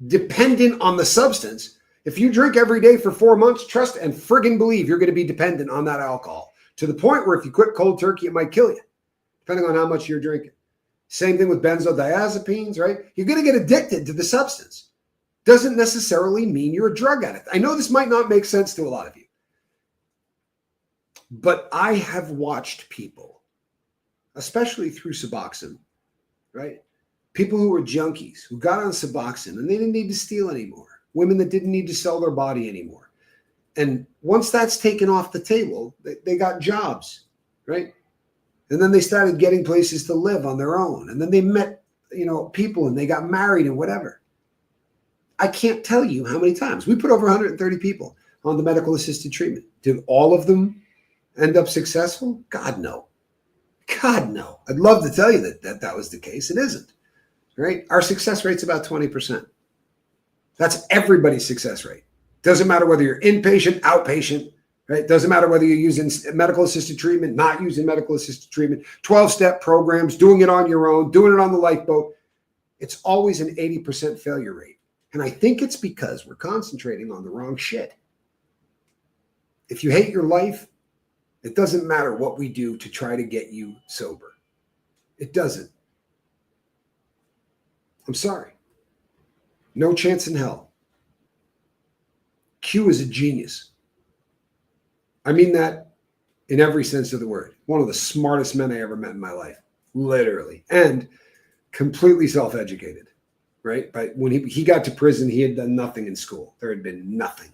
dependent on the substance. If you drink every day for 4 months, trust and friggin' believe you're going to be dependent on that alcohol to the point where if you quit cold turkey, it might kill you, depending on how much you're drinking. Same thing with benzodiazepines, right? You're going to get addicted to the substance. Doesn't necessarily mean you're a drug addict. I know this might not make sense to a lot of you. But I have watched people, especially through Suboxone, right? People who were junkies, who got on Suboxone and they didn't need to steal anymore. Women that didn't need to sell their body anymore. And once that's taken off the table, they got jobs, right? And then they started getting places to live on their own. And then they met, people and they got married and whatever. I can't tell you how many times. We put over 130 people on the medical assisted treatment. Did all of them end up successful? God, no. God, no. I'd love to tell you that was the case. It isn't, right? Our success rate's about 20%. That's everybody's success rate. Doesn't matter whether you're inpatient, outpatient, right? Doesn't matter whether you're using medical assisted treatment, not using medical assisted treatment, 12-step programs, doing it on your own, doing it on the lifeboat. It's always an 80% failure rate. And I think it's because we're concentrating on the wrong shit. If you hate your life, it doesn't matter what we do to try to get you sober. It doesn't. I'm sorry. No chance in hell. Q is a genius. I mean that in every sense of the word. One of the smartest men I ever met in my life, literally, and completely self-educated, right? But when he got to prison, he had done nothing in school. There had been nothing.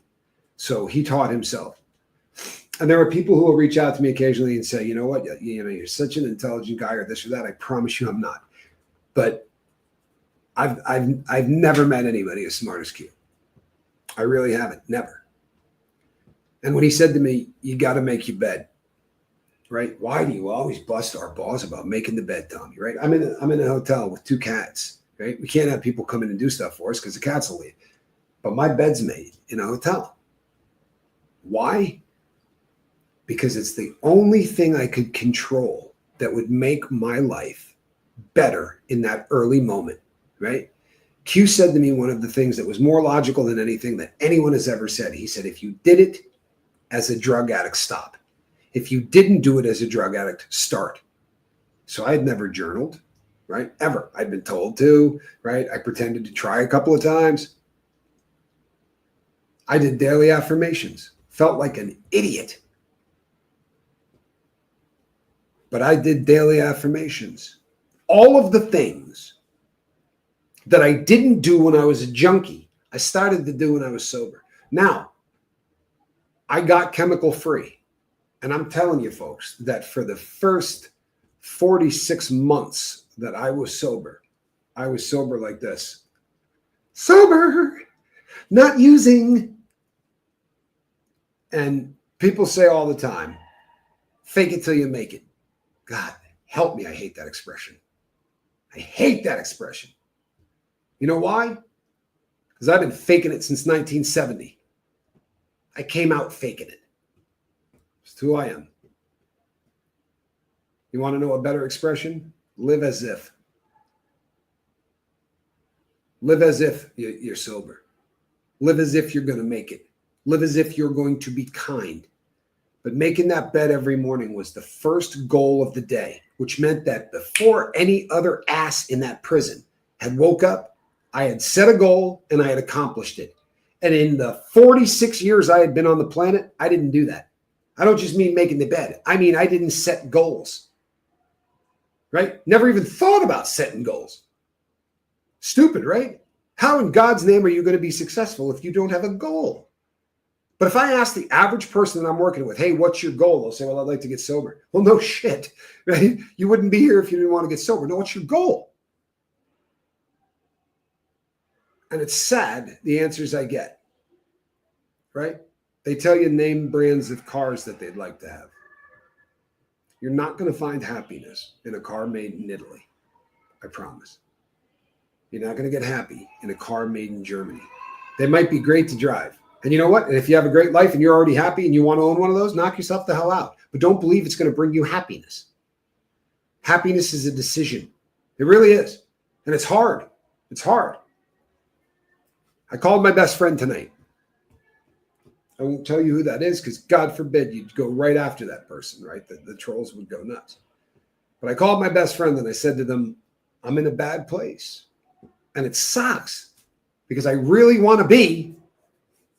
So he taught himself. And there are people who will reach out to me occasionally and say, you know what, you're such an intelligent guy or this or that. I promise you I'm not. But I've never met anybody as smart as Q. I really haven't, never. And when he said to me, you got to make your bed, right? Why do you always bust our balls about making the bed, Tommy, right? I'm in a hotel with 2 cats, right? We can't have people come in and do stuff for us because the cats will leave. But my bed's made in a hotel. Why? Because it's the only thing I could control that would make my life better in that early moment, right? Q said to me one of the things that was more logical than anything that anyone has ever said. He said, if you did it as a drug addict, stop. If you didn't do it as a drug addict, start. So I had never journaled, right? Ever. I'd been told to, right? I pretended to try a couple of times. I did daily affirmations. Felt like an idiot. But I did daily affirmations. All of the things that I didn't do when I was a junkie, I started to do when I was sober. Now, I got chemical free. And I'm telling you, folks, that for the first 46 months that I was sober like this. Sober, not using. And people say all the time, fake it till you make it. God, help me. I hate that expression. I hate that expression. You know why? Because I've been faking it since 1970. I came out faking it. It's who I am. You want to know a better expression? Live as if. Live as if you're sober. Live as if you're going to make it. Live as if you're going to be kind. But making that bed every morning was the first goal of the day, which meant that before any other ass in that prison had woke up, I had set a goal and I had accomplished it. And in the 46 years I had been on the planet, I didn't do that. I don't just mean making the bed. I mean, I didn't set goals, right? Never even thought about setting goals. Stupid, right? How in God's name are you going to be successful if you don't have a goal? But if I ask the average person that I'm working with, hey, what's your goal? They'll say, well, I'd like to get sober. Well, no shit, right? You wouldn't be here if you didn't want to get sober. No, what's your goal? And it's sad, the answers I get, right? They tell you name brands of cars that they'd like to have. You're not going to find happiness in a car made in Italy. I promise. You're not going to get happy in a car made in Germany. They might be great to drive. And you know what? And if you have a great life and you're already happy and you want to own one of those, knock yourself the hell out. But don't believe it's going to bring you happiness. Happiness is a decision. It really is. And it's hard. It's hard. I called my best friend tonight. I won't tell you who that is because God forbid you'd go right after that person, right? The trolls would go nuts. But I called my best friend and I said to them, I'm in a bad place. And it sucks because I really want to be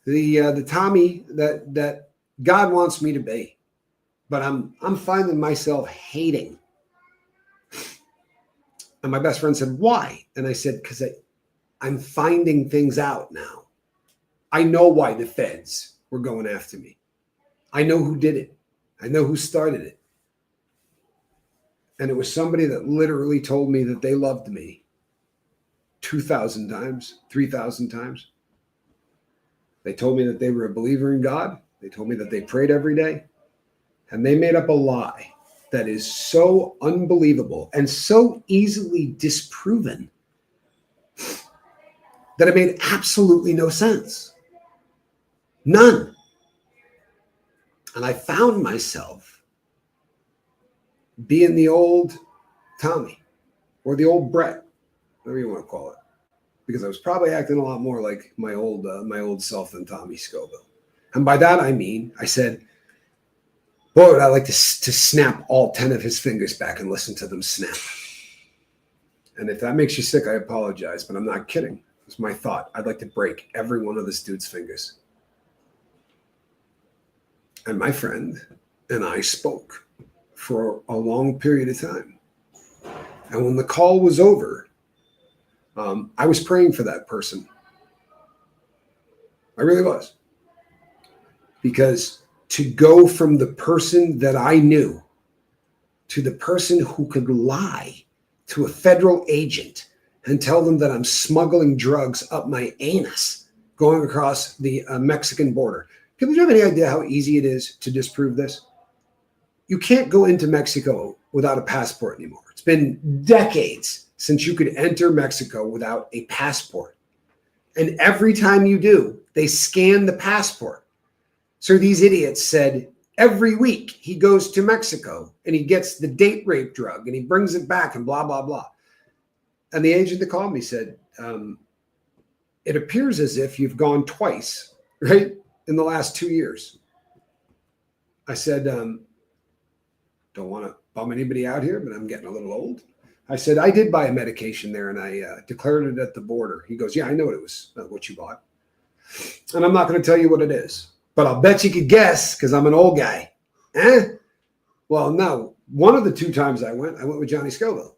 the Tommy that God wants me to be. But I'm finding myself hating. And my best friend said, why? And I said, because I'm finding things out now. I know why the feds were going after me. I know who did it. I know who started it. And it was somebody that literally told me that they loved me 2,000 times, 3,000 times. They told me that they were a believer in God. They told me that they prayed every day. And they made up a lie that is so unbelievable and so easily disproven that it made absolutely no sense. None. And I found myself being the old Tommy or the old Brett, whatever you want to call it, because I was probably acting a lot more like my old self than Tommy Scoville. And by that, I mean, I said, boy, would I like to snap all 10 of his fingers back and listen to them snap. And if that makes you sick, I apologize, but I'm not kidding. It's my thought. I'd like to break every one of this dude's fingers. And my friend and I spoke for a long period of time. And when the call was over, I was praying for that person. I really was. Because to go from the person that I knew to the person who could lie to a federal agent and tell them that I'm smuggling drugs up my anus going across the Mexican border. People, do you have any idea how easy it is to disprove this? You can't go into Mexico without a passport anymore. It's been decades since you could enter Mexico without a passport. And every time you do, they scan the passport. So these idiots said every week he goes to Mexico and he gets the date rape drug and he brings it back and blah, blah, blah. And the agent that called me said, it appears as if you've gone twice, right, in the last 2 years. I said, don't want to bum anybody out here, but I'm getting a little old. I said, I did buy a medication there and I declared it at the border. He goes, yeah, I know it was what you bought. And I'm not going to tell you what it is, but I'll bet you could guess because I'm an old guy. Well, no, one of the 2 times I went with Johnny Scoville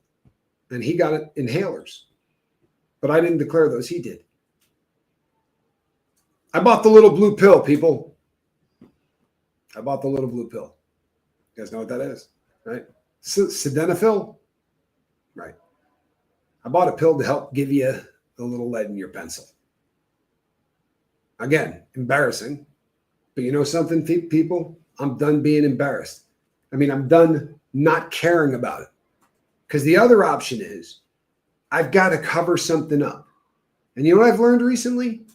and he got it inhalers, but I didn't declare those. He did. I bought the little blue pill, people. I bought the little blue pill. You guys know what that is, right? Sildenafil, right? I bought a pill to help give you a little lead in your pencil. Again, embarrassing. But you know something, people? I'm done being embarrassed. I mean, I'm done not caring about it. Because the other option is I've got to cover something up. And you know what I've learned recently?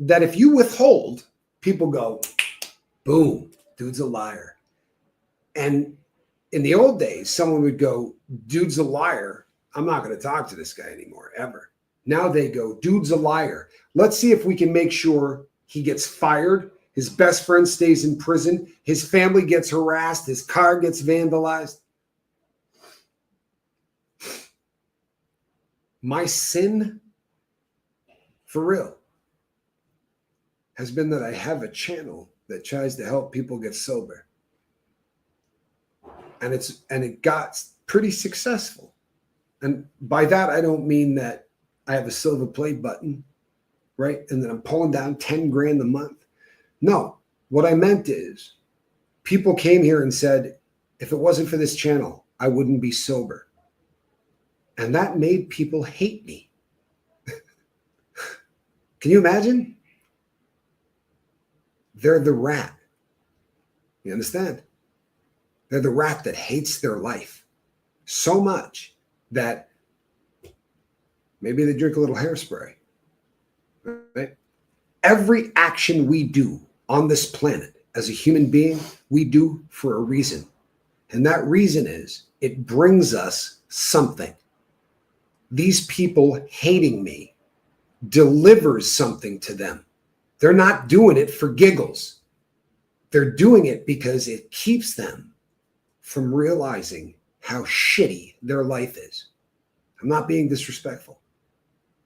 That if you withhold, people go, boom, dude's a liar. And in the old days, someone would go, dude's a liar. I'm not going to talk to this guy anymore, ever. Now they go, dude's a liar. Let's see if we can make sure he gets fired. His best friend stays in prison. His family gets harassed. His car gets vandalized. My sin, for real, has been that I have a channel that tries to help people get sober. And it got pretty successful. And by that, I don't mean that I have a silver play button, right? And that I'm pulling down 10 grand a month. No, what I meant is people came here and said, if it wasn't for this channel, I wouldn't be sober. And that made people hate me. Can you imagine? They're the rat. You understand? They're the rat that hates their life so much that maybe they drink a little hairspray. Right? Every action we do on this planet as a human being, we do for a reason. And that reason is it brings us something. These people hating me delivers something to them. They're not doing it for giggles. They're doing it because it keeps them from realizing how shitty their life is. I'm not being disrespectful.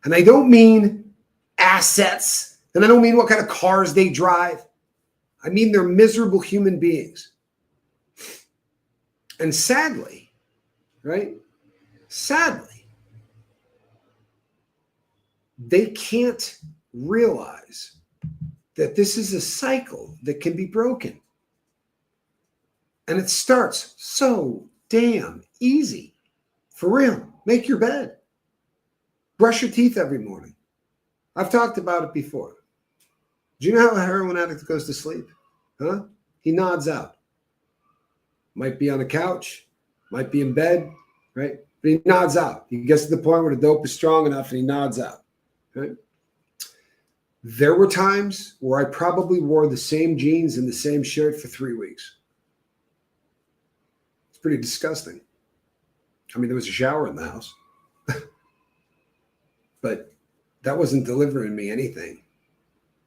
And I don't mean assets, and I don't mean what kind of cars they drive. I mean they're miserable human beings. And sadly, right? Sadly, they can't realize that this is a cycle that can be broken. And it starts so damn easy. For real. Make your bed. Brush your teeth every morning. I've talked about it before. Do you know how a heroin addict goes to sleep? Huh? He nods out. Might be on the couch, might be in bed, right? But he nods out. He gets to the point where the dope is strong enough and he nods out, right? There were times where I probably wore the same jeans and the same shirt for 3 weeks. It's pretty disgusting. I mean, there was a shower in the house, but that wasn't delivering me anything,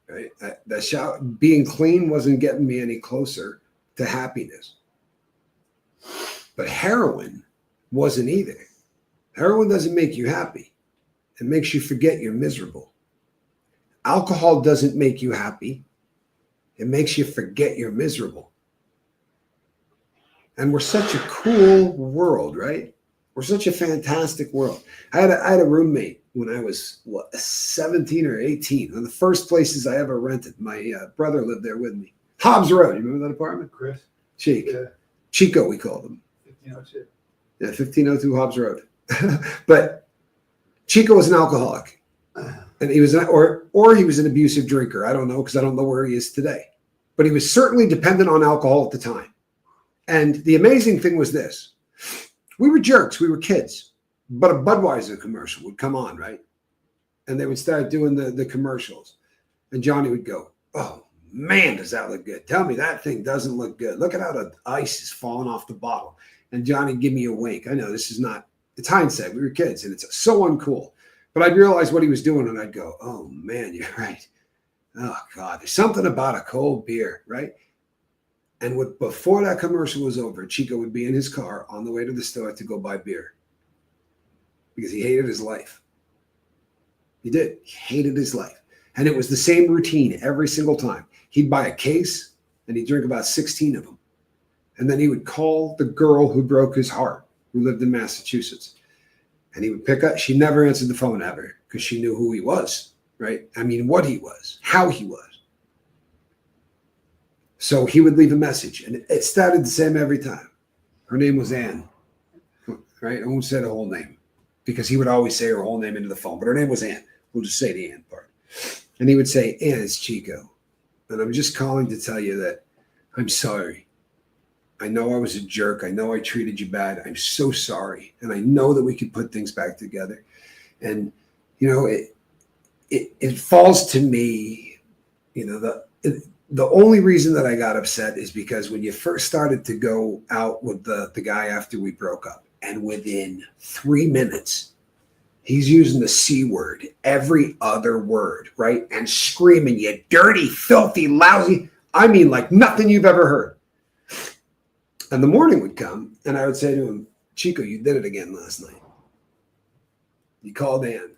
right? That shower, being clean wasn't getting me any closer to happiness. But heroin wasn't either. Heroin doesn't make you happy. It makes you forget you're miserable. Alcohol doesn't make you happy. It makes you forget you're miserable. And we're such a cool world, right? We're such a fantastic world. I had a roommate when I was 17 or 18. One of the first places I ever rented. My brother lived there with me. Hobbs Road. You remember that apartment?
Chris?
Yeah. Chico, we called him.
1502.
Yeah, 1502 Hobbs Road. But Chico was an alcoholic. And he was or he was an abusive drinker. I don't know, because I don't know where he is today. But he was certainly dependent on alcohol at the time. And the amazing thing was this. We were jerks. We were kids. But a Budweiser commercial would come on, right? And they would start doing the commercials. And Johnny would go, "Oh, man, does that look good? Tell me that thing doesn't look good. Look at how the ice is falling off the bottle." And Johnny give me a wink. I know this is not, it's hindsight. We were kids and it's so uncool. But I'd realize what he was doing and I'd go, "Oh, man, you're right. Oh, God, there's something about a cold beer," right? And before that commercial was over, Chico would be in his car on the way to the store to go buy beer because he hated his life. He did. He hated his life. And it was the same routine every single time. He'd buy a case and he'd drink about 16 of them. And then he would call the girl who broke his heart, who lived in Massachusetts. And he would pick up. She never answered the phone ever because she knew who he was, right? I mean, what he was, how he was. So he would leave a message, and it started the same every time. Her name was Ann, right? I won't say the whole name because he would always say her whole name into the phone, but her name was Ann. We'll just say the Ann part. And he would say, "Ann, it's Chico. And I'm just calling to tell you that I'm sorry. I know I was a jerk. I know I treated you bad. I'm so sorry. And I know that we could put things back together." And, you know, it falls to me, you know, the only reason that I got upset is because when you first started to go out with the guy after we broke up, and within 3 minutes, he's using the C word, every other word, right? And screaming, "You dirty, filthy, lousy." I mean, like nothing you've ever heard. And the morning would come, and I would say to him, "Chico, you did it again last night. You called Ann,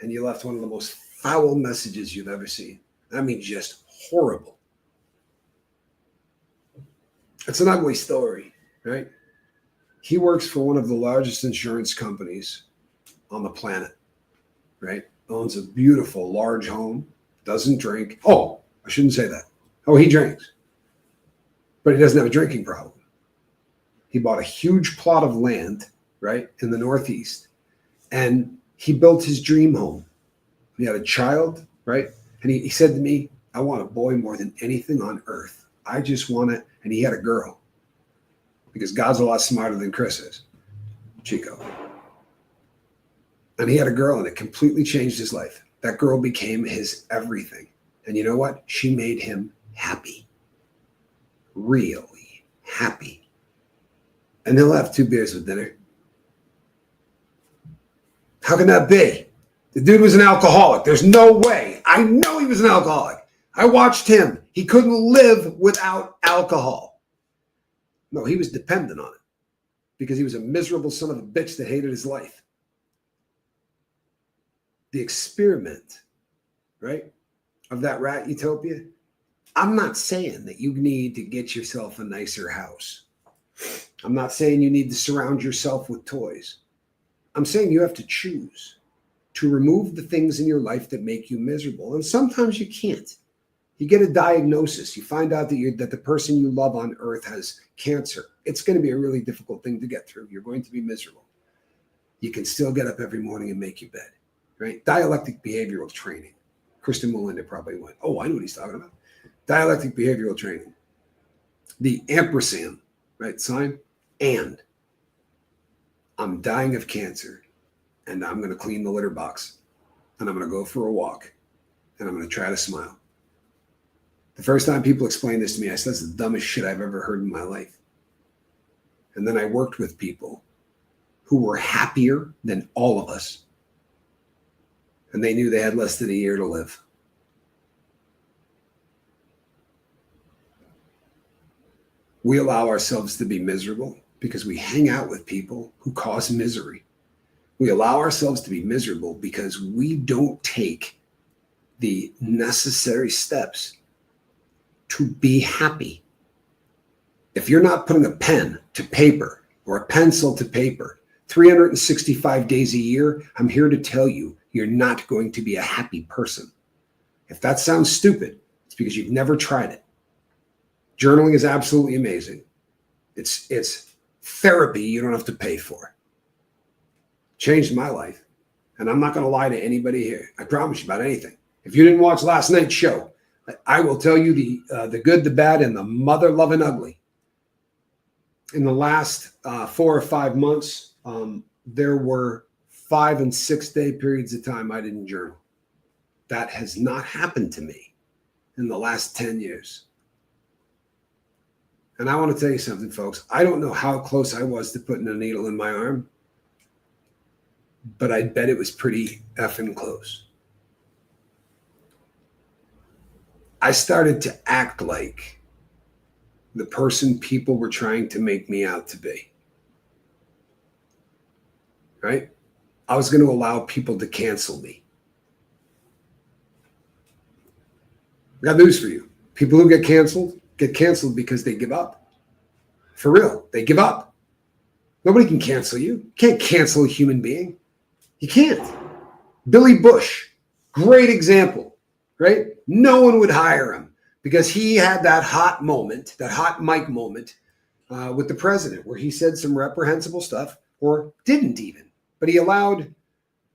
and you left one of the most foul messages you've ever seen. I mean, just horrible." It's an ugly story, right? He works for one of the largest insurance companies on the planet, right? Owns a beautiful, large home, doesn't drink. Oh, I shouldn't say that. Oh, he drinks, but he doesn't have a drinking problem. He bought a huge plot of land, right, in the Northeast, and he built his dream home. He had a child, right? And he said to me, "I want a boy more than anything on earth. I just want it." And he had a girl because God's a lot smarter than Chris is, Chico. And he had a girl and it completely changed his life. That girl became his everything. And you know what? She made him happy. Really happy. And they'll have 2 beers with dinner. How can that be? The dude was an alcoholic. There's no way. I know he was an alcoholic. I watched him. He couldn't live without alcohol. No, he was dependent on it because he was a miserable son of a bitch that hated his life. The experiment, right, of that rat utopia. I'm not saying that you need to get yourself a nicer house. I'm not saying you need to surround yourself with toys. I'm saying you have to choose to remove the things in your life that make you miserable. And sometimes you can't. You get a diagnosis. You find out that the person you love on earth has cancer. It's going to be a really difficult thing to get through. You're going to be miserable. You can still get up every morning and make your bed, right? Dialectic behavioral training. Kristen Melinda probably went, "Oh, I know what he's talking about." Dialectic behavioral training. The ampersand right sign, and I'm dying of cancer, and I'm going to clean the litter box, and I'm going to go for a walk, and I'm going to try to smile. The first time people explained this to me, I said, that's the dumbest shit I've ever heard in my life. And then I worked with people who were happier than all of us, and they knew they had less than a year to live. We allow ourselves to be miserable because we hang out with people who cause misery. We allow ourselves to be miserable because we don't take the necessary steps to be happy. If you're not putting a pen to paper or a pencil to paper 365 days a year, I'm here to tell you, you're not going to be a happy person. If that sounds stupid, it's because you've never tried it. Journaling is absolutely amazing. It's therapy you don't have to pay for. Changed my life. And I'm not going to lie to anybody here. I promise you about anything. If you didn't watch last night's show, I will tell you the good, the bad, and the mother-loving ugly. In the last 4 or 5 months, there were 5 and 6 day periods of time I didn't journal. That has not happened to me in the last 10 years. And I want to tell you something, folks. I don't know how close I was to putting a needle in my arm, but I bet it was pretty effing close. I started to act like the person people were trying to make me out to be. Right? I was going to allow people to cancel me. I got news for you. People who get canceled because they give up. For real, they give up. Nobody can cancel you. You can't cancel a human being. You can't. Billy Bush, great example, right? No one would hire him because he had that hot moment, that hot mic moment with the president where he said some reprehensible stuff or didn't even. But he allowed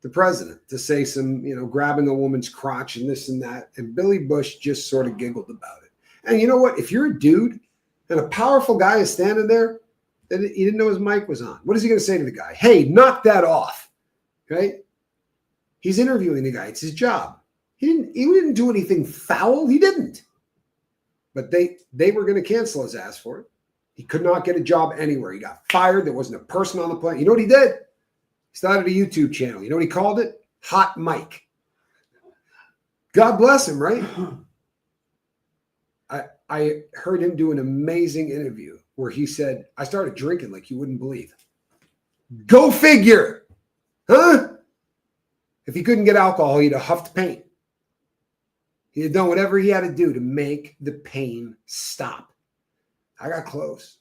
the president to say some, grabbing a woman's crotch and this and that. And Billy Bush just sort of giggled about it. And you know what? If you're a dude and a powerful guy is standing there, then he didn't know his mic was on. What is he going to say to the guy? Hey, knock that off. Right? He's interviewing the guy. It's his job. He didn't do anything foul. He didn't. But they were going to cancel his ass for it. He could not get a job anywhere. He got fired. There wasn't a person on the planet. You know what he did? He started a YouTube channel. You know what he called it? Hot Mic. God bless him, right? I heard him do an amazing interview where he said, I started drinking like you wouldn't believe. Go figure. Huh? If he couldn't get alcohol, he'd have huffed paint. He had done whatever he had to do to make the pain stop. I got close.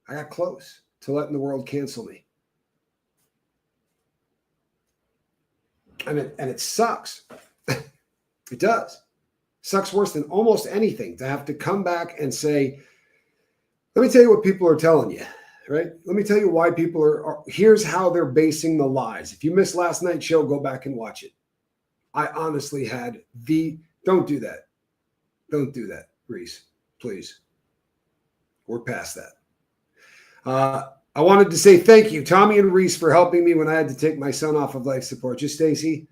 To letting the world cancel me. And it sucks. It does. Sucks worse than almost anything to have to come back and say, let me tell you what people are telling you, right? Let me tell you why people are here's how they're basing the lies. If you missed last night's show, go back and watch it. I honestly had don't do that. Don't do that, Reese, please. We're past that. I wanted to say thank you, Tommy and Reese, for helping me when I had to take my son off of life support. Just Stacy.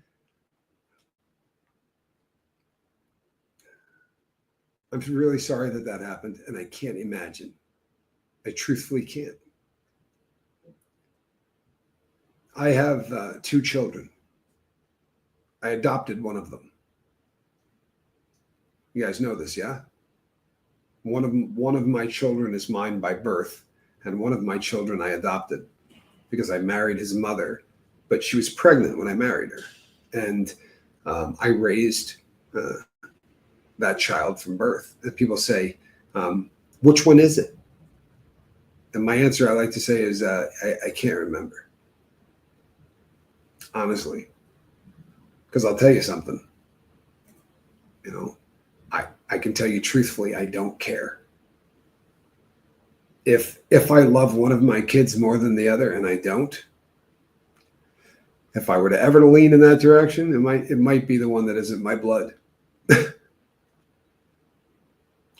I'm really sorry that happened, and I can't imagine. I truthfully can't. I have 2 children. I adopted one of them. You guys know this, yeah? One of my children is mine by birth, and one of my children I adopted because I married his mother, but she was pregnant when I married her. And I raised that child from birth. And people say, which one is it? And my answer I like to say is, I can't remember. Honestly. Because I'll tell you something. I can tell you truthfully, I don't care. If I love one of my kids more than the other, and I don't, if I were to ever lean in that direction, it might be the one that isn't my blood.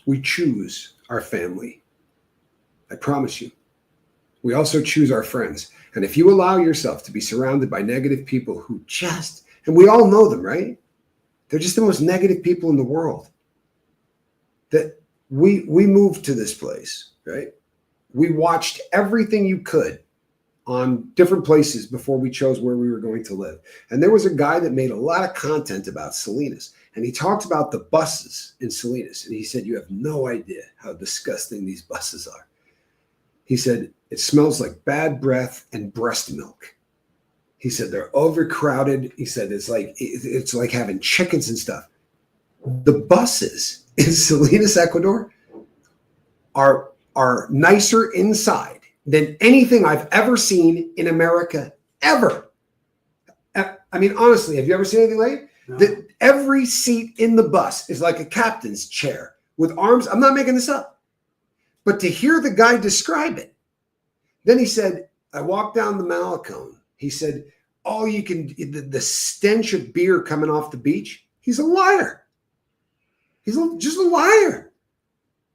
We choose our family. I promise you. We also choose our friends. And if you allow yourself to be surrounded by negative people who just, and we all know them, right? They're just the most negative people in the world. That we moved to this place, right? We watched everything you could on different places before we chose where we were going to live. And there was a guy that made a lot of content about Salinas. And he talked about the buses in Salinas. And he said, you have no idea how disgusting these buses are. He said, it smells like bad breath and breast milk. He said, they're overcrowded. He said, it's like having chickens and stuff. The buses in Salinas, Ecuador are nicer inside than anything I've ever seen in America, ever. I mean, honestly, have you ever seen anything like it? No. Every seat in the bus is like a captain's chair with arms. I'm not making this up. But to hear the guy describe it, then he said, I walked down the Malecone. He said, the stench of beer coming off the beach. He's a liar. He's just a liar.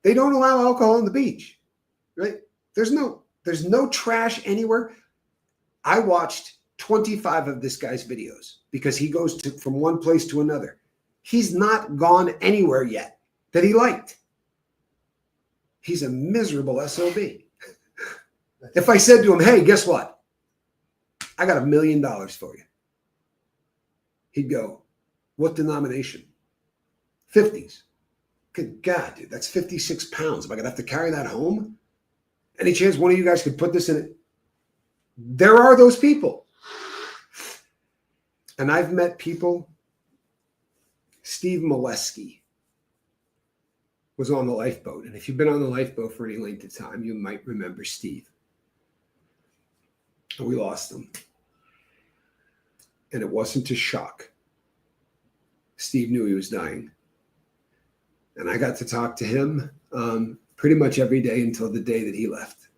They don't allow alcohol on the beach, right? There's no trash anywhere. I watched 25 of this guy's videos because he goes from one place to another. He's not gone anywhere yet that he liked. He's a miserable SOB. If I said to him, hey, guess what? I got $1 million for you. He'd go, what denomination? 50s. Good God, dude, that's 56 pounds. Am I going to have to carry that home? Any chance one of you guys could put this in it? There are those people. And I've met people. Steve Molesky was on the lifeboat. And if you've been on the lifeboat for any length of time, you might remember Steve. And we lost him. And it wasn't a shock. Steve knew he was dying. And I got to talk to him pretty much every day until the day that he left.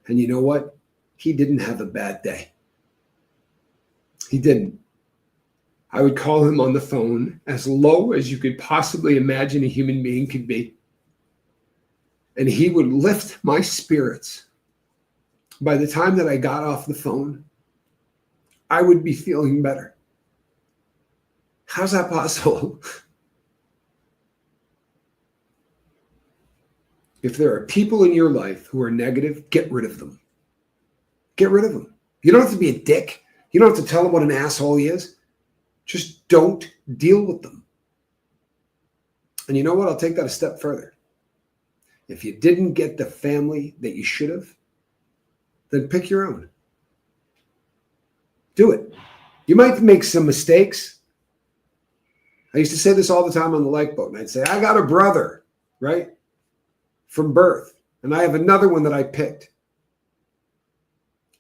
And you know what? He didn't have a bad day. He didn't. I would call him on the phone as low as you could possibly imagine a human being could be. And he would lift my spirits. By the time that I got off the phone, I would be feeling better. How's that possible? If there are people in your life who are negative, get rid of them. Get rid of them. You don't have to be a dick. You don't have to tell them what an asshole he is. Just don't deal with them. And you know what? I'll take that a step further. If you didn't get the family that you should have, then pick your own. Do it. You might make some mistakes. I used to say this all the time on the lifeboat, and I'd say, I got a brother, right? From birth. And I have another one that I picked.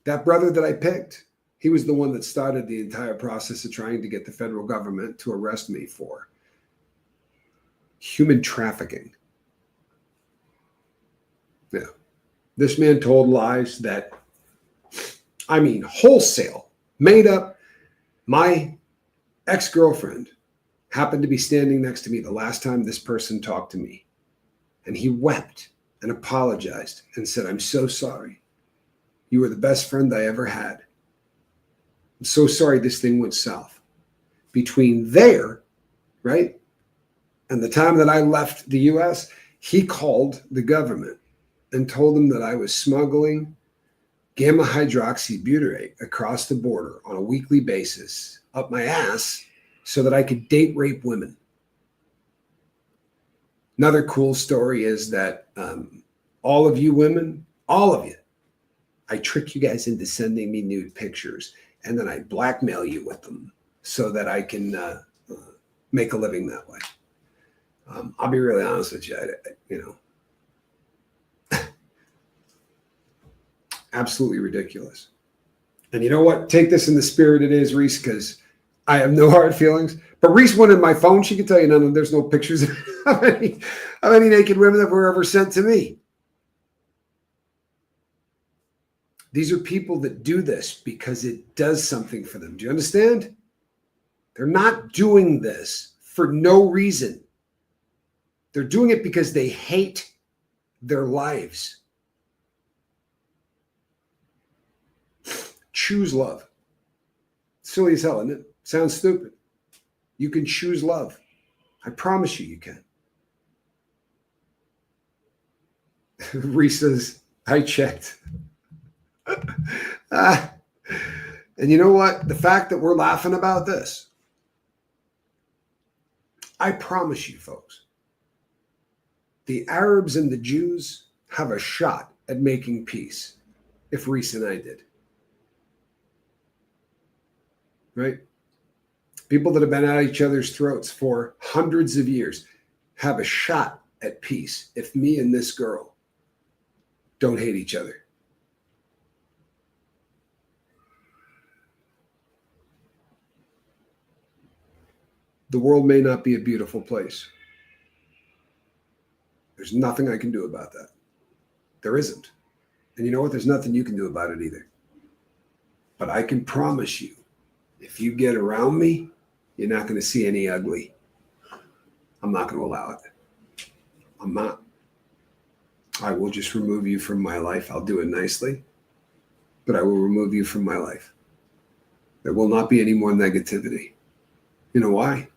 That brother that I picked, he was the one that started the entire process of trying to get the federal government to arrest me for human trafficking. Yeah. This man told lies that, I mean, wholesale, made up. My ex-girlfriend happened to be standing next to me the last time this person talked to me. And he wept and apologized and said, I'm so sorry. You were the best friend I ever had. I'm so sorry this thing went south. Between there, right, and the time that I left the U.S., he called the government and told them that I was smuggling gamma hydroxybutyrate across the border on a weekly basis up my ass so that I could date rape women. Another cool story is that all of you women, all of you, I trick you guys into sending me nude pictures, and then I blackmail you with them so that I can make a living that way. I'll be really honest with you, absolutely ridiculous. And you know what? Take this in the spirit it is, Reese, because I have no hard feelings. But Reese went in my phone. She can tell you there's no pictures of any naked women that were ever sent to me. These are people that do this because it does something for them. Do you understand? They're not doing this for no reason. They're doing it because they hate their lives. Choose love. Silly as hell, isn't it? Sounds stupid. You can choose love. I promise you can. Reese says, I checked. And you know what? The fact that we're laughing about this, I promise you, folks, the Arabs and the Jews have a shot at making peace if Reese and I did. Right? People that have been at each other's throats for hundreds of years have a shot at peace if me and this girl don't hate each other. The world may not be a beautiful place. There's nothing I can do about that. There isn't. And you know what? There's nothing you can do about it either. But I can promise you, if you get around me, you're not going to see any ugly. I'm not going to allow it. I'm not. I will just remove you from my life. I'll do it nicely, but I will remove you from my life. There will not be any more negativity. You know why?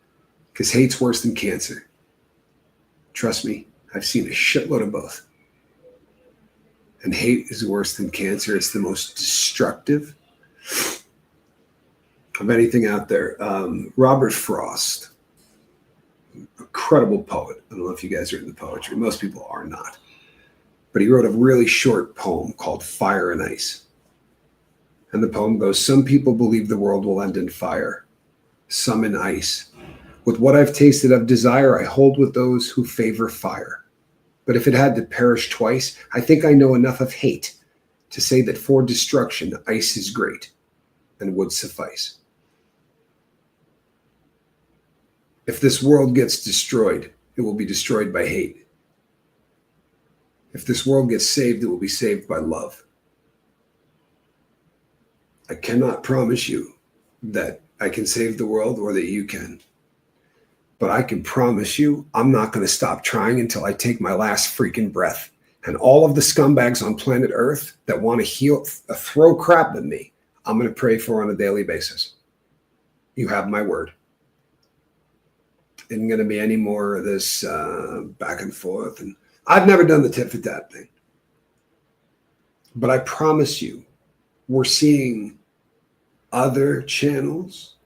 Because hate's worse than cancer. Trust me, I've seen a shitload of both. And hate is worse than cancer. It's the most destructive of anything out there. Robert Frost, incredible poet. I don't know if you guys are into poetry. Most people are not. But he wrote a really short poem called Fire and Ice. And the poem goes, some people believe the world will end in fire, some in ice. With what I've tasted of desire, I hold with those who favor fire. But if it had to perish twice, I think I know enough of hate to say that for destruction, ice is great and would suffice. If this world gets destroyed, it will be destroyed by hate. If this world gets saved, it will be saved by love. I cannot promise you that I can save the world or that you can. But I can promise you I'm not going to stop trying until I take my last freaking breath. And all of the scumbags on planet Earth that want to throw crap at me, I'm going to pray for on a daily basis. You have my word. Isn't going to be any more of this back and forth. And I've never done the tit for tat thing. But I promise you, we're seeing other channels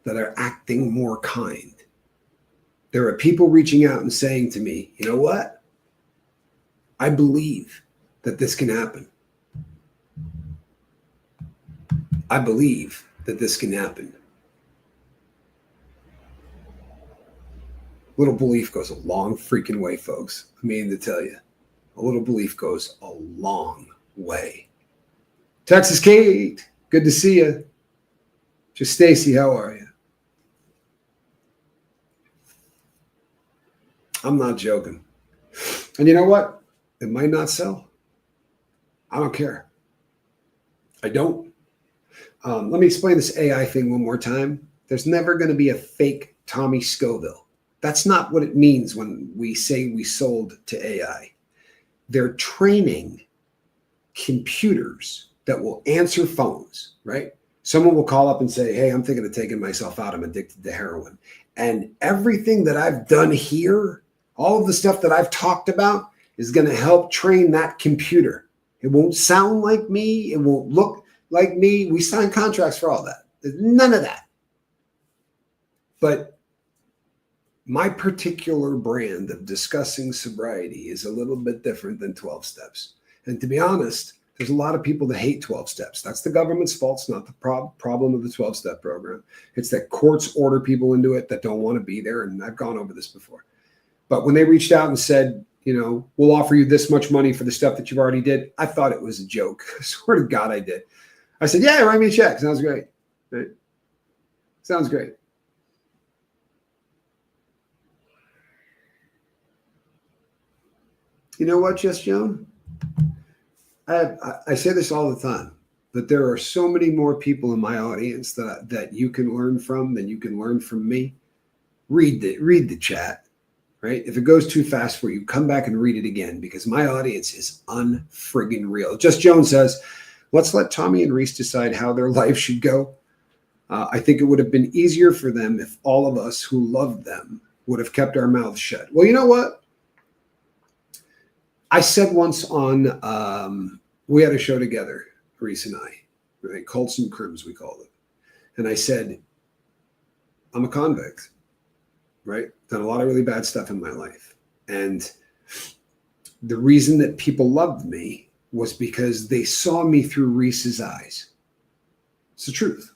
that are acting more kind. There are people reaching out and saying to me, you know what? I believe that this can happen. I believe that this can happen. A little belief goes a long freaking way, folks. I mean to tell you, a little belief goes a long way. Texas Kate, good to see you. Just Stacy, how are you? I'm not joking. And you know what? It might not sell. I don't care. I don't. Let me explain this AI thing one more time. There's never going to be a fake Tommy Scoville. That's not what it means when we say we sold to AI. They're training computers that will answer phones, right? Someone will call up and say, hey, I'm thinking of taking myself out. I'm addicted to heroin. And everything that I've done here, all of the stuff that I've talked about is going to help train that computer. It won't sound like me. It won't look like me. We sign contracts for all that. There's none of that. But my particular brand of discussing sobriety is a little bit different than 12 steps. And to be honest, there's a lot of people that hate 12 steps. That's the government's fault. It's not the problem of the 12-step program. It's that courts order people into it that don't want to be there. And I've gone over this before. But when they reached out and said, you know, we'll offer you this much money for the stuff that you've already did, I thought it was a joke. I swear to God I did. I said, yeah, write me a check. Sounds great. Right? Sounds great. You know what, Jess Joan? I say this all the time, but there are so many more people in my audience that you can learn from than you can learn from me. Read the chat, right? If it goes too fast for you, come back and read it again because my audience is unfriggin' real. Just Joan says, Let's let Tommy and Reese decide how their life should go. I think it would have been easier for them if all of us who loved them would have kept our mouths shut. Well, you know what? I said once on, we had a show together, Reese and I, right? Colts and Crims, we called it. And I said, I'm a convict, right? Done a lot of really bad stuff in my life. And the reason that people loved me was because they saw me through Reese's eyes. It's the truth.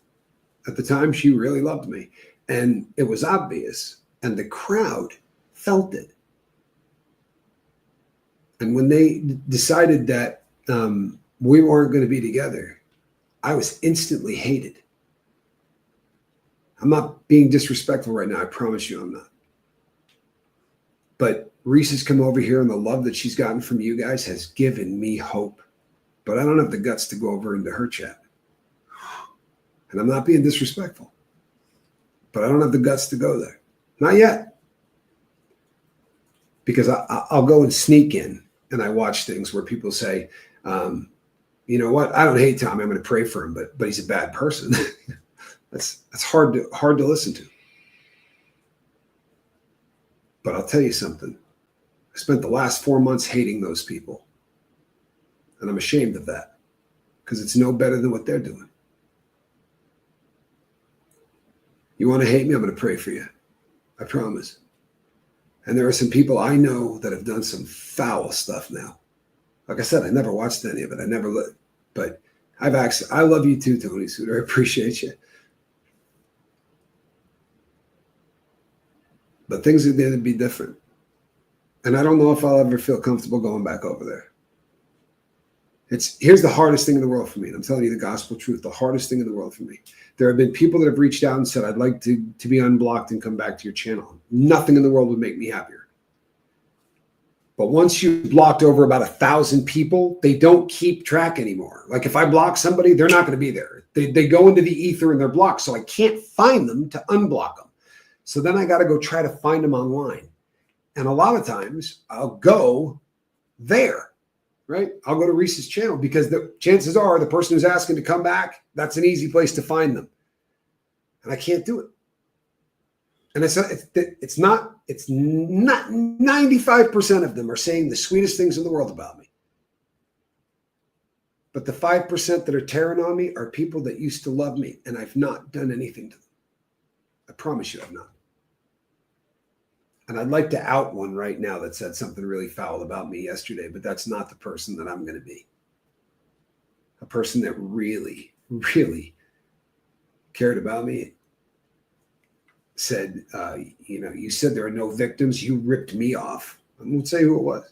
At the time, she really loved me. And it was obvious. And the crowd felt it. And when they decided that we weren't going to be together, I was instantly hated. I'm not being disrespectful right now. I promise you I'm not. But Reese has come over here, and the love that she's gotten from you guys has given me hope. But I don't have the guts to go over into her chat. And I'm not being disrespectful. But I don't have the guts to go there. Not yet. Because I'll go and sneak in, and I watch things where people say, you know what? I don't hate Tommy. I'm going to pray for him, but he's a bad person. That's hard to listen to. But I'll tell you something. I spent the last 4 months hating those people. And I'm ashamed of that because it's no better than what they're doing. You want to hate me? I'm going to pray for you. I promise. And there are some people I know that have done some foul stuff now. Like I said, I never watched any of it. I never looked. But I love you too, Tony Suter. I appreciate you. But things are going to be different. And I don't know if I'll ever feel comfortable going back over there. Here's the hardest thing in the world for me. And I'm telling you the gospel truth, the hardest thing in the world for me. There have been people that have reached out and said, I'd like to be unblocked and come back to your channel. Nothing in the world would make me happier. But once you've blocked over about 1,000 people, they don't keep track anymore. Like if I block somebody, they're not going to be there. They go into the ether and they're blocked. So I can't find them to unblock them. So then I got to go try to find them online. And a lot of times I'll go there, right? I'll go to Reese's channel because the chances are the person who's asking to come back, that's an easy place to find them. And I can't do it. And it's not 95% of them are saying the sweetest things in the world about me. But the 5% that are tearing on me are people that used to love me, and I've not done anything to them. I promise you I've not. And I'd like to out one right now that said something really foul about me yesterday, but that's not the person that I'm going to be. A person that really, really cared about me said, you said there are no victims. You ripped me off. I won't say who it was.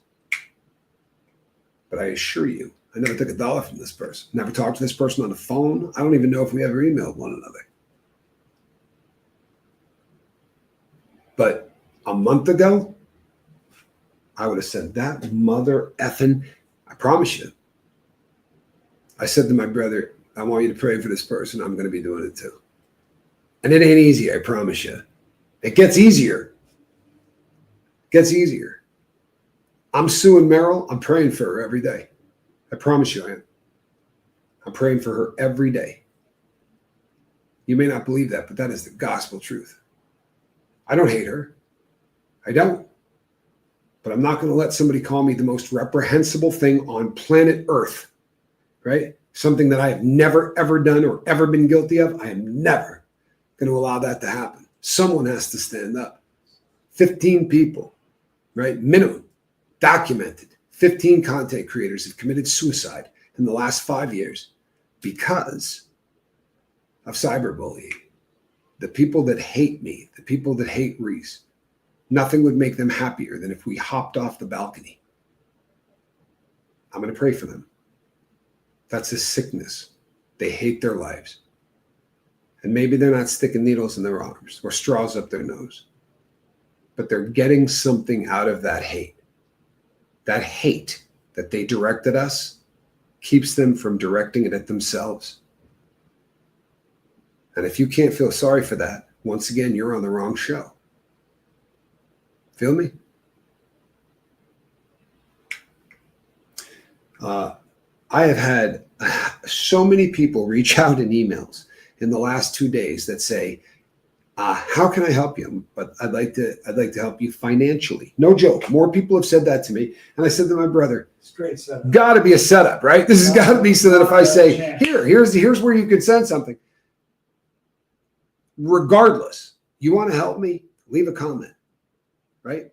But I assure you, I never took $1 from this person. Never talked to this person on the phone. I don't even know if we ever emailed one another. But a month ago, I would have said that mother effing, I promise you. I said to my brother, I want you to pray for this person. I'm going to be doing it too. And it ain't easy, I promise you. It gets easier. It gets easier. I'm suing Meryl. I'm praying for her every day. I promise you I am. I'm praying for her every day. You may not believe that, but that is the gospel truth. I don't hate her. I don't. But I'm not going to let somebody call me the most reprehensible thing on planet Earth, right? Something that I have never, ever done or ever been guilty of. I am never going to allow that to happen. Someone has to stand up. 15 people, right? Minimum, documented. 15 content creators have committed suicide in the last 5 years because of cyberbullying. The people that hate me, the people that hate Reese, nothing would make them happier than if we hopped off the balcony. I'm going to pray for them. That's a sickness. They hate their lives. And maybe they're not sticking needles in their arms or straws up their nose, but they're getting something out of that hate. That hate that they directed us keeps them from directing it at themselves. And if you can't feel sorry for that, once again, you're on the wrong show. Feel me? I have had so many people reach out in emails in the last 2 days that say, how can I help you? But I'd like to help you financially. No joke. More people have said that to me. And I said to my brother,
straight setup.
Got to be a setup, right? This has got to be so that if I say, here's where you could send something. Regardless, you want to help me? Leave a comment, right?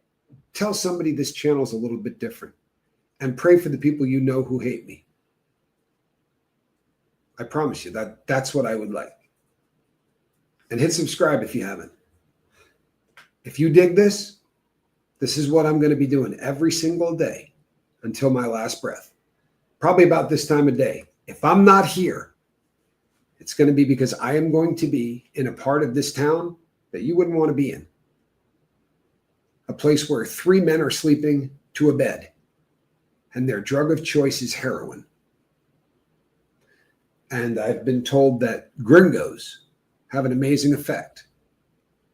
Tell somebody this channel is a little bit different and pray for the people you know who hate me. I promise you that's what I would like. And hit subscribe if you haven't. If you dig this, this is what I'm going to be doing every single day until my last breath. Probably about this time of day. If I'm not here, it's going to be because I am going to be in a part of this town that you wouldn't want to be in. A place where 3 men are sleeping to a bed, and their drug of choice is heroin. And I've been told that gringos have an amazing effect.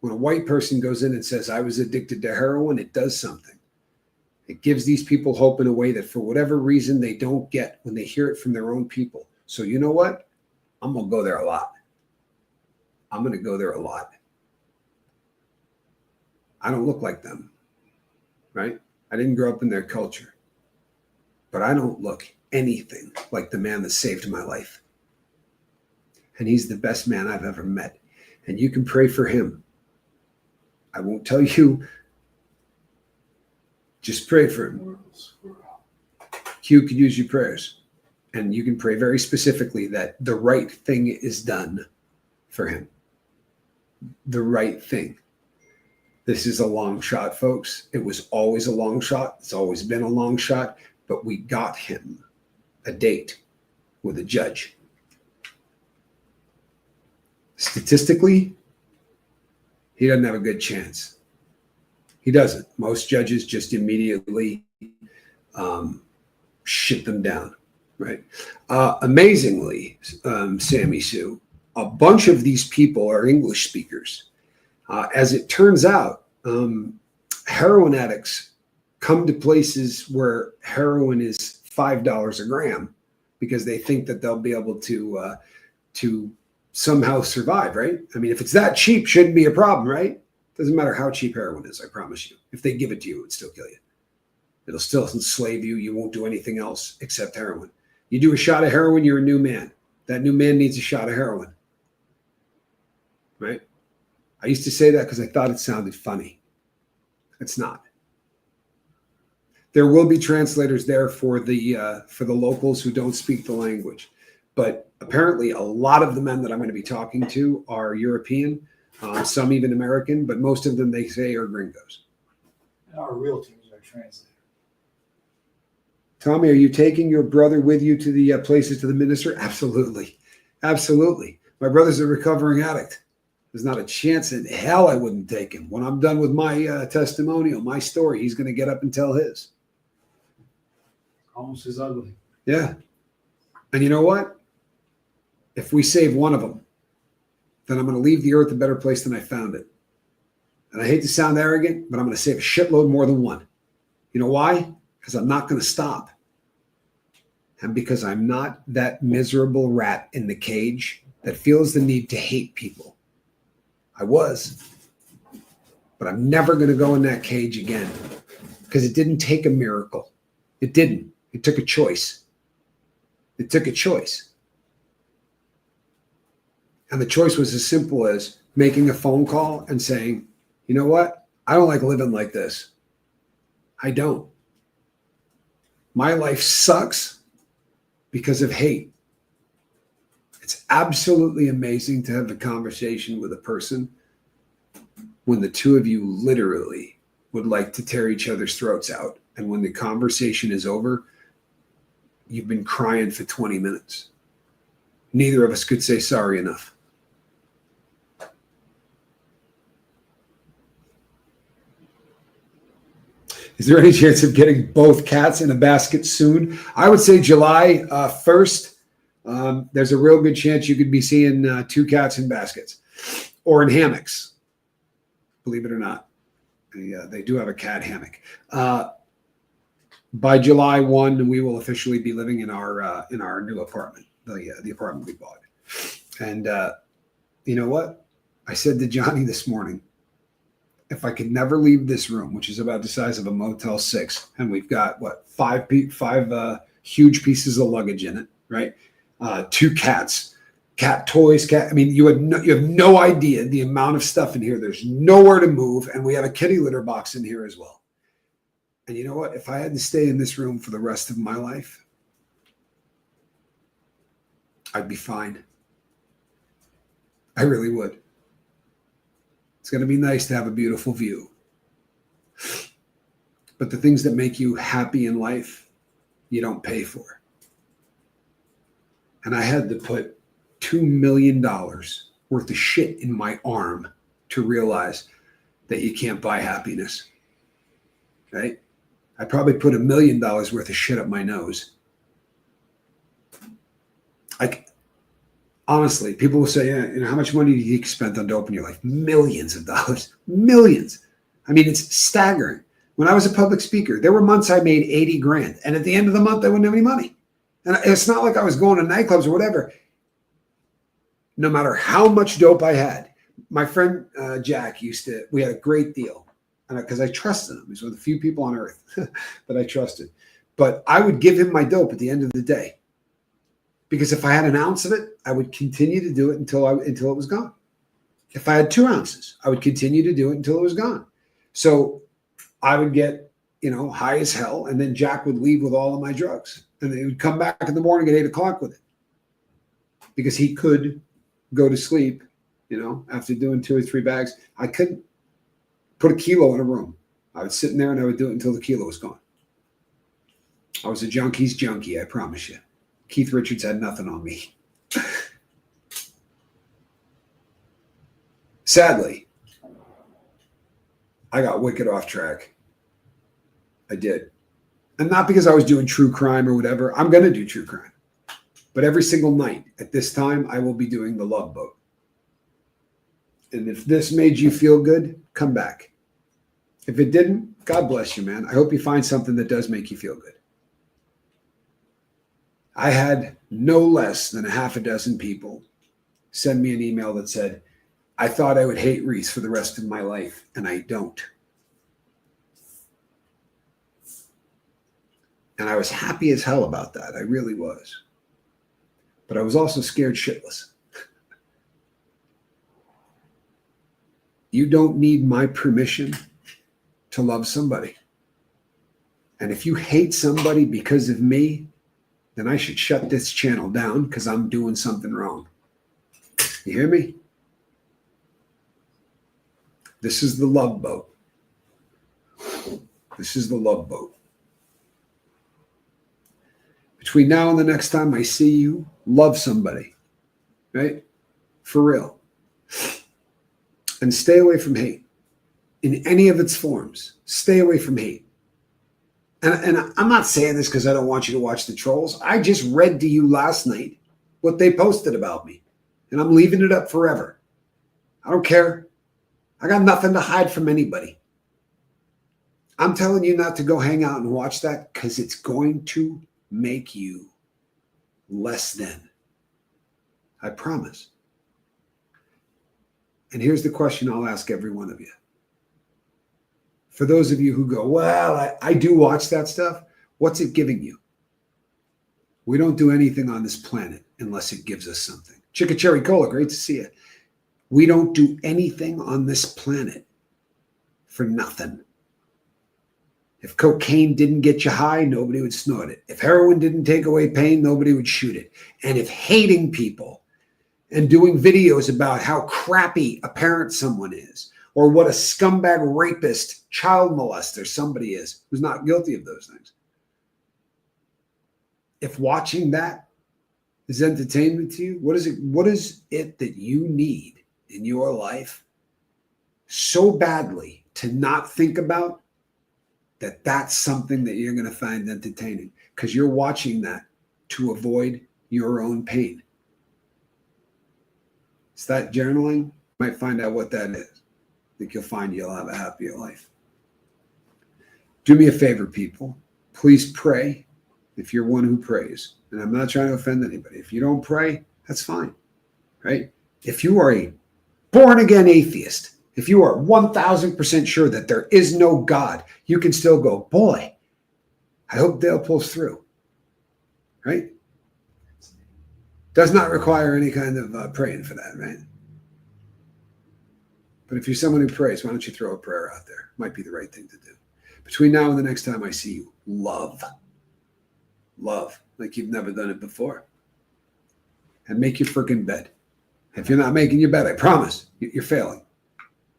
When a white person goes in and says, I was addicted to heroin, it does something. It gives these people hope in a way that for whatever reason they don't get when they hear it from their own people. So you know what? I'm going to go there a lot. I'm going to go there a lot. I don't look like them, right? I didn't grow up in their culture. But I don't look anything like the man that saved my life. And he's the best man I've ever met. And you can pray for him. I won't tell you. Just pray for him. Q could use your prayers. And you can pray very specifically that the right thing is done for him. The right thing. This is a long shot, folks. It was always a long shot. It's always been a long shot. But we got him a date with a judge. Statistically, he doesn't have a good chance. He doesn't. Most judges just immediately shit them down, right? Amazingly, Sammy Sue, a bunch of these people are English speakers. As it turns out, heroin addicts come to places where heroin is $5 a gram because they think that they'll be able to somehow survive, right? I mean, if it's that cheap, shouldn't be a problem, right? Doesn't matter how cheap heroin is, I promise you. If they give it to you, it would still kill you. It'll still enslave you. You won't do anything else except heroin. You do a shot of heroin, you're a new man. That new man needs a shot of heroin, right? I used to say that because I thought it sounded funny. It's not. There will be translators there for the locals who don't speak the language. But apparently a lot of the men that I'm going to be talking to are European, some even American, but most of them they say are gringos.
And our real teams are translators.
Tommy, are you taking your brother with you to the places to the minister? Absolutely. Absolutely. My brother's a recovering addict. There's not a chance in hell I wouldn't take him. When I'm done with my testimonial, my story, he's going to get up and tell his.
Almost as ugly.
Yeah. And you know what? If we save one of them, then I'm going to leave the earth a better place than I found it. And I hate to sound arrogant, but I'm going to save a shitload more than one. You know why? Because I'm not going to stop. And because I'm not that miserable rat in the cage that feels the need to hate people. I was. But I'm never going to go in that cage again. Because it didn't take a miracle. It didn't. It took a choice. It took a choice. And the choice was as simple as making a phone call and saying, you know what? I don't like living like this. I don't. My life sucks because of hate. It's absolutely amazing to have a conversation with a person when the two of you literally would like to tear each other's throats out. And when the conversation is over, you've been crying for 20 minutes. Neither of us could say sorry enough. Is there any chance of getting both cats in a basket soon? I would say July 1st. There's a real good chance you could be seeing 2 cats in baskets or in hammocks. Believe it or not. They do have a cat hammock. By July 1, we will officially be living in our new apartment. the apartment we bought. And you know what? I said to Johnny this morning, if I could never leave this room, which is about the size of a Motel 6, and we've got what, five huge pieces of luggage in it, right? 2 cats, cat toys, cat. I mean, you have no idea the amount of stuff in here. There's nowhere to move, and we have a kitty litter box in here as well. And you know what? If I had to stay in this room for the rest of my life, I'd be fine. I really would. It's going to be nice to have a beautiful view. But the things that make you happy in life, you don't pay for. And I had to put $2 million worth of shit in my arm to realize that you can't buy happiness. Right? I probably put $1 million worth of shit up my nose. Honestly, people will say, yeah, how much money do you spend on dope in your life? Millions of dollars. Millions. I mean, it's staggering. When I was a public speaker, there were months I made 80 grand. And at the end of the month, I wouldn't have any money. And it's not like I was going to nightclubs or whatever. No matter how much dope I had, my friend Jack we had a great deal. Because I trusted him. He's one of the few people on earth that I trusted. But I would give him my dope at the end of the day. Because if I had an ounce of it, I would continue to do it until it was gone. If I had 2 ounces, I would continue to do it until it was gone. So I would get, high as hell, and then Jack would leave with all of my drugs. And then he would come back in the morning at 8 o'clock with it. Because he could go to sleep, after doing 2 or 3 bags. I couldn't put a kilo in a room. I would sit in there and I would do it until the kilo was gone. I was a junkie's junkie, I promise you. Keith Richards had nothing on me. Sadly, I got wicked off track. I did. And not because I was doing true crime or whatever. I'm going to do true crime. But every single night at this time, I will be doing the Love Boat. And if this made you feel good, come back. If it didn't, God bless you, man. I hope you find something that does make you feel good. I had no less than 6 people send me an email that said, I thought I would hate Reese for the rest of my life, and I don't. And I was happy as hell about that. I really was. But I was also scared shitless. You don't need my permission to love somebody. And if you hate somebody because of me, then I should shut this channel down because I'm doing something wrong. You hear me? This is the Love Boat. This is the Love Boat. Between now and the next time I see you, love somebody, right? For real. And stay away from hate in any of its forms. Stay away from hate. And I'm not saying this because I don't want you to watch the trolls. I just read to you last night what they posted about me. And I'm leaving it up forever. I don't care. I got nothing to hide from anybody. I'm telling you not to go hang out and watch that because it's going to make you less than. I promise. And here's the question I'll ask every one of you. For those of you who go, well, I do watch that stuff. What's it giving you? We don't do anything on this planet unless it gives us something. Chicka Cherry Cola, great to see you. We don't do anything on this planet for nothing. If cocaine didn't get you high, nobody would snort it. If heroin didn't take away pain, nobody would shoot it. And if hating people and doing videos about how crappy a parent someone is, or what a scumbag rapist, child molester somebody is who's not guilty of those things. If watching that is entertainment to you, what is it that you need in your life so badly to not think about that that's something that you're going to find entertaining because you're watching that to avoid your own pain? Is that journaling? You might find out what that is. I think you'll find you'll have a happier life. Do me a favor, people. Please pray if you're one who prays, and I'm not trying to offend anybody. If you don't pray, that's fine, right? If you are a born-again atheist, if you are 1,000% sure that there is no God, you can still go, boy, I hope Dale pulls through, right? Does not require any kind of praying for that, right? But if you're someone who prays, why don't you throw a prayer out there? Might be the right thing to do. Between now and the next time I see you, love. Love like you've never done it before. And make your freaking bed. If you're not making your bed, I promise, you're failing.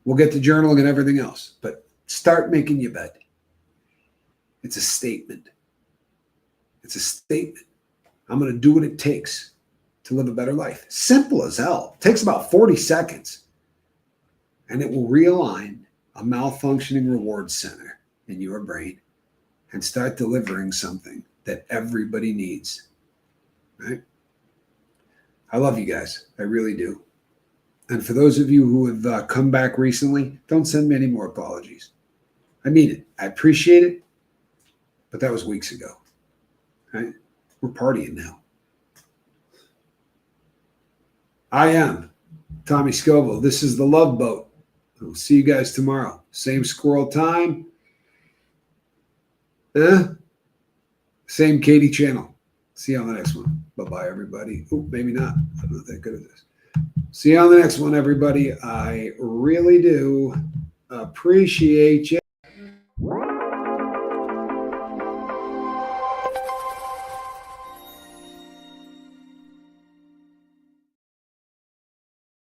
We'll get to journaling and everything else, but start making your bed. It's a statement. It's a statement. I'm going to do what it takes to live a better life. Simple as hell. It takes about 40 seconds. And it will realign a malfunctioning reward center in your brain and start delivering something that everybody needs. Right? I love you guys. I really do. And for those of you who have come back recently, don't send me any more apologies. I mean it. I appreciate it. But that was weeks ago. Right? We're partying now. I am Tommy Scoville. This is the Love Boat. We'll see you guys tomorrow. Same squirrel time. Same Katie channel. See you on the next one. Bye-bye, everybody. Oh, maybe not. I'm not that good at this. See you on the next one, everybody. I really do appreciate you.